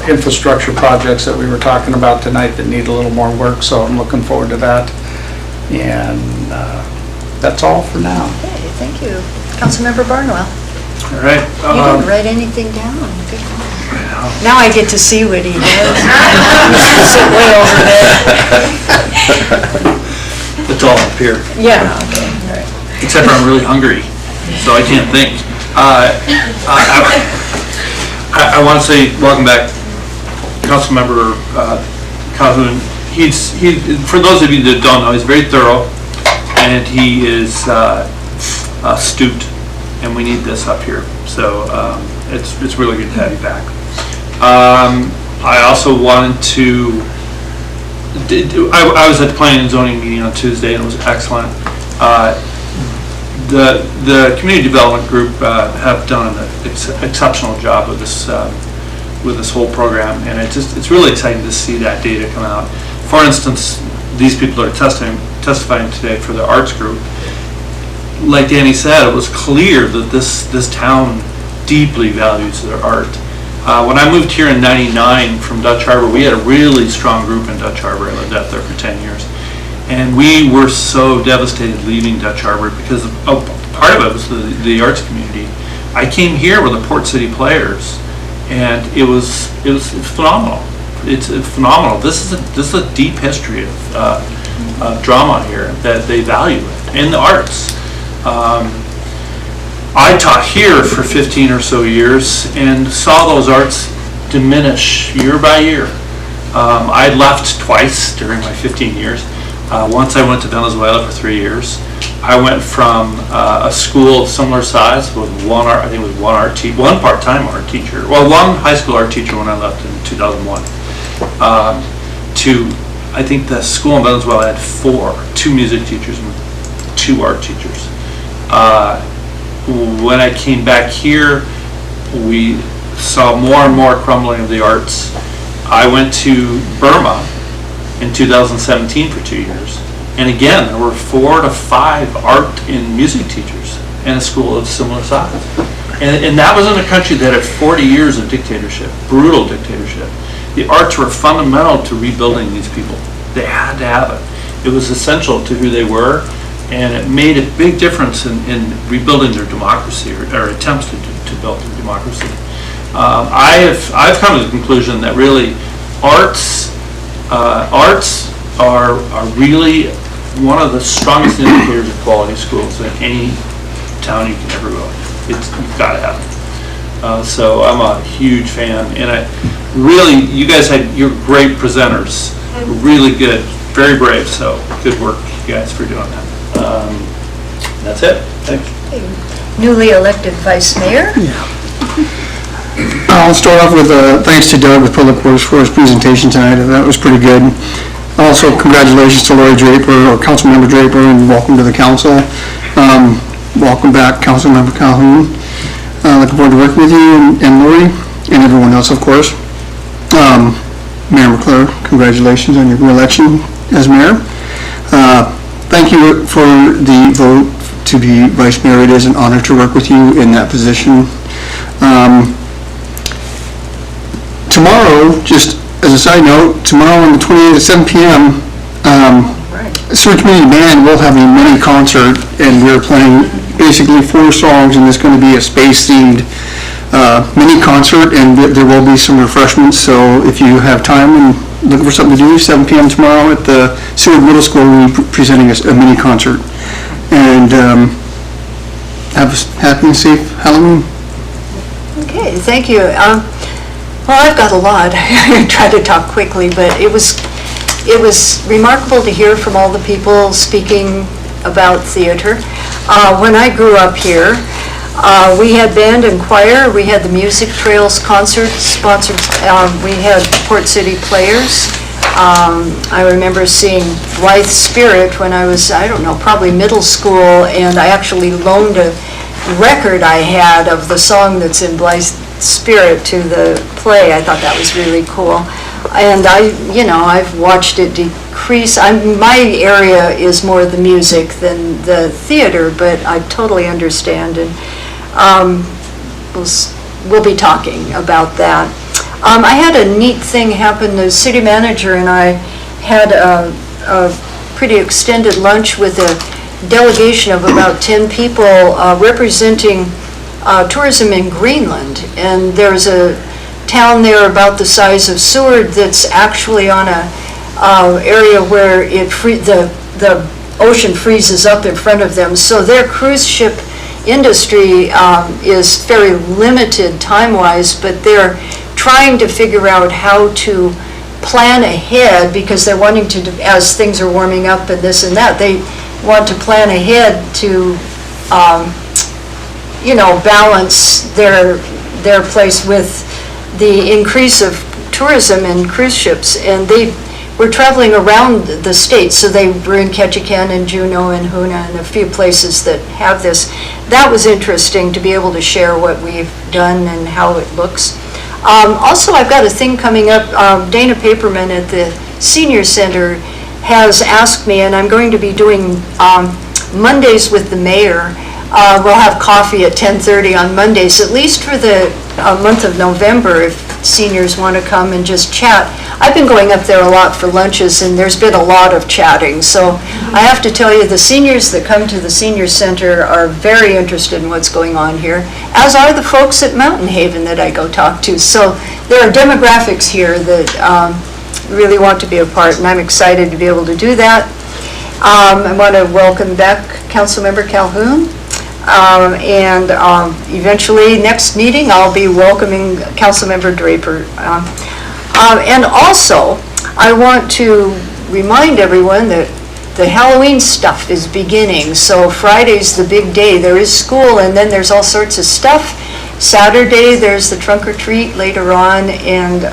infrastructure projects that we were talking about tonight that need a little more work, so I'm looking forward to that. And that's all for now. Okay, thank you. Councilmember Barnwell. All right. You didn't write anything down. Good one. Now I get to see what he does. Sit way over there. It's all up here. Yeah, okay, all right. Except for I'm really hungry, so I can't think. I want to say welcome back, Councilmember Calhoun. For those of you that don't know, he's very thorough, and he is astute, and we need this up here. So it's really good to have you back. I also wanted to. I was at the Planning and Zoning meeting on Tuesday, and it was excellent. The community development group have done an exceptional job with this whole program, and it's really exciting to see that data come out. For instance, these people that are testifying today for the arts group, like Danny said, it was clear that this town deeply values their art. When I moved here in '99 from Dutch Harbor, we had a really strong group in Dutch Harbor. I lived out there for 10 years. And we were so devastated leaving Dutch Harbor because part of it was the arts community. I came here with the Port City Players, and it was phenomenal. It's phenomenal. This is a deep history of drama here that they value it, and the arts. I taught here for 15 or so years and saw those arts diminish year by year. I left twice during my 15 years. Once I went to Venezuela for 3 years. I went from a school of similar size with one part-time art teacher, well, one high school art teacher when I left in 2001, to, I think the school in Venezuela had 2 music teachers and 2 art teachers. When I came back here, we saw more and more crumbling of the arts. I went to Burma in 2017 for 2 years. And again, there were 4 to 5 art and music teachers in a school of similar size. And that was in a country that had 40 years of dictatorship, brutal dictatorship. The arts were fundamental to rebuilding these people. They had to have it. It was essential to who they were, and it made a big difference in rebuilding their democracy, or attempts to build their democracy. I've come to the conclusion that really arts are really one of the strongest indicators of quality schools in any town you can ever go. You've got to have it. So I'm a huge fan, and you guys you're great presenters, really good, very brave, so good work, you guys, for doing that. That's it, thanks. Newly elected Vice Mayor. I'll start off with thanks to Doug with Public Works for his presentation tonight. That was pretty good. Also, congratulations to Lori Draper, or Councilmember Draper, and welcome to the council. Welcome back, Councilmember Calhoun. Looking forward to working with you and Lori, and everyone else, of course. Mayor McClure, congratulations on your re-election as mayor. Thank you for the vote to be vice mayor. It is an honor to work with you in that position. Tomorrow, just as a side note, tomorrow on the 28th at 7 p.m., Seward Community Band will have a mini concert, and we're playing basically 4 songs, and it's going to be a space-themed mini concert, and there will be some refreshments. So if you have time and looking for something to do, 7 p.m. tomorrow at the Seward Middle School, we'll be presenting a mini concert. And have a happy and safe Halloween. Okay, thank you. Well, I've got a lot. I try to talk quickly, but it was remarkable to hear from all the people speaking about theater. When I grew up here, we had band and choir. We had the Music Trails concert sponsored. We had Port City Players. I remember seeing Blythe Spirit when I was, I don't know, probably middle school, and I actually loaned a record I had of the song that's in Blythe Spirit to the play. I thought that was really cool. And I've watched it decrease. My area is more the music than the theater, but I totally understand, and we'll be talking about that. I had a neat thing happen. The city manager and I had a pretty extended lunch with a delegation of about 10 people representing tourism in Greenland. And there's a town there about the size of Seward that's actually on a area where the ocean freezes up in front of them. So their cruise ship industry is very limited time-wise, but they're trying to figure out how to plan ahead, because they're wanting to, as things are warming up and this and that, they want to plan ahead to, balance their place with the increase of tourism and cruise ships. And they were traveling around the state, so they were in Ketchikan and Juneau and Hoonah and a few places that have this. That was interesting to be able to share what we've done and how it looks. Also, I've got a thing coming up. Dana Paperman at the Senior Center has asked me, and I'm going to be doing Mondays with the mayor. We'll have coffee at 10:30 on Mondays, at least for the month of November, if seniors want to come and just chat. I've been going up there a lot for lunches, and there's been a lot of chatting. So I have to tell you, the seniors that come to the Senior Center are very interested in what's going on here, as are the folks at Mountain Haven that I go talk to. So there are demographics here that really want to be a part, and I'm excited to be able to do that. I want to welcome back Councilmember Calhoun. And eventually, next meeting, I'll be welcoming Councilmember Draper. And also, I want to remind everyone that the Halloween stuff is beginning. So Friday's the big day. There is school, and then there's all sorts of stuff. Saturday, there's the trunk or treat later on, and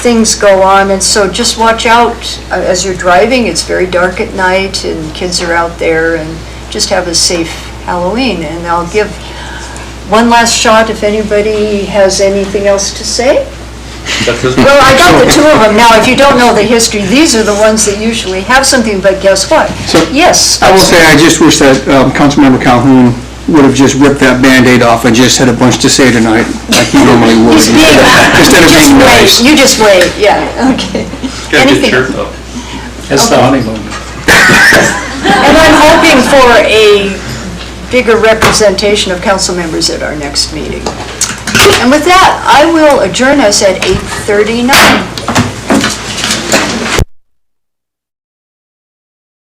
things go on. And so just watch out as you're driving. It's very dark at night, and kids are out there, and just have a safe Halloween. And I'll give one last shot if anybody has anything else to say. Well, I got the two of them. Now, if you don't know the history, these are the ones that usually have something, but guess what? So, yes. I will say, I just wish that Councilmember Calhoun would have just ripped that Band-Aid off and just had a bunch to say tonight, like he normally would. Instead of being nice. You just wait, yeah, okay. Anything? It's the honeymoon. And I'm hoping for a bigger representation of council members at our next meeting. And with that, I will adjourn us at 8:39.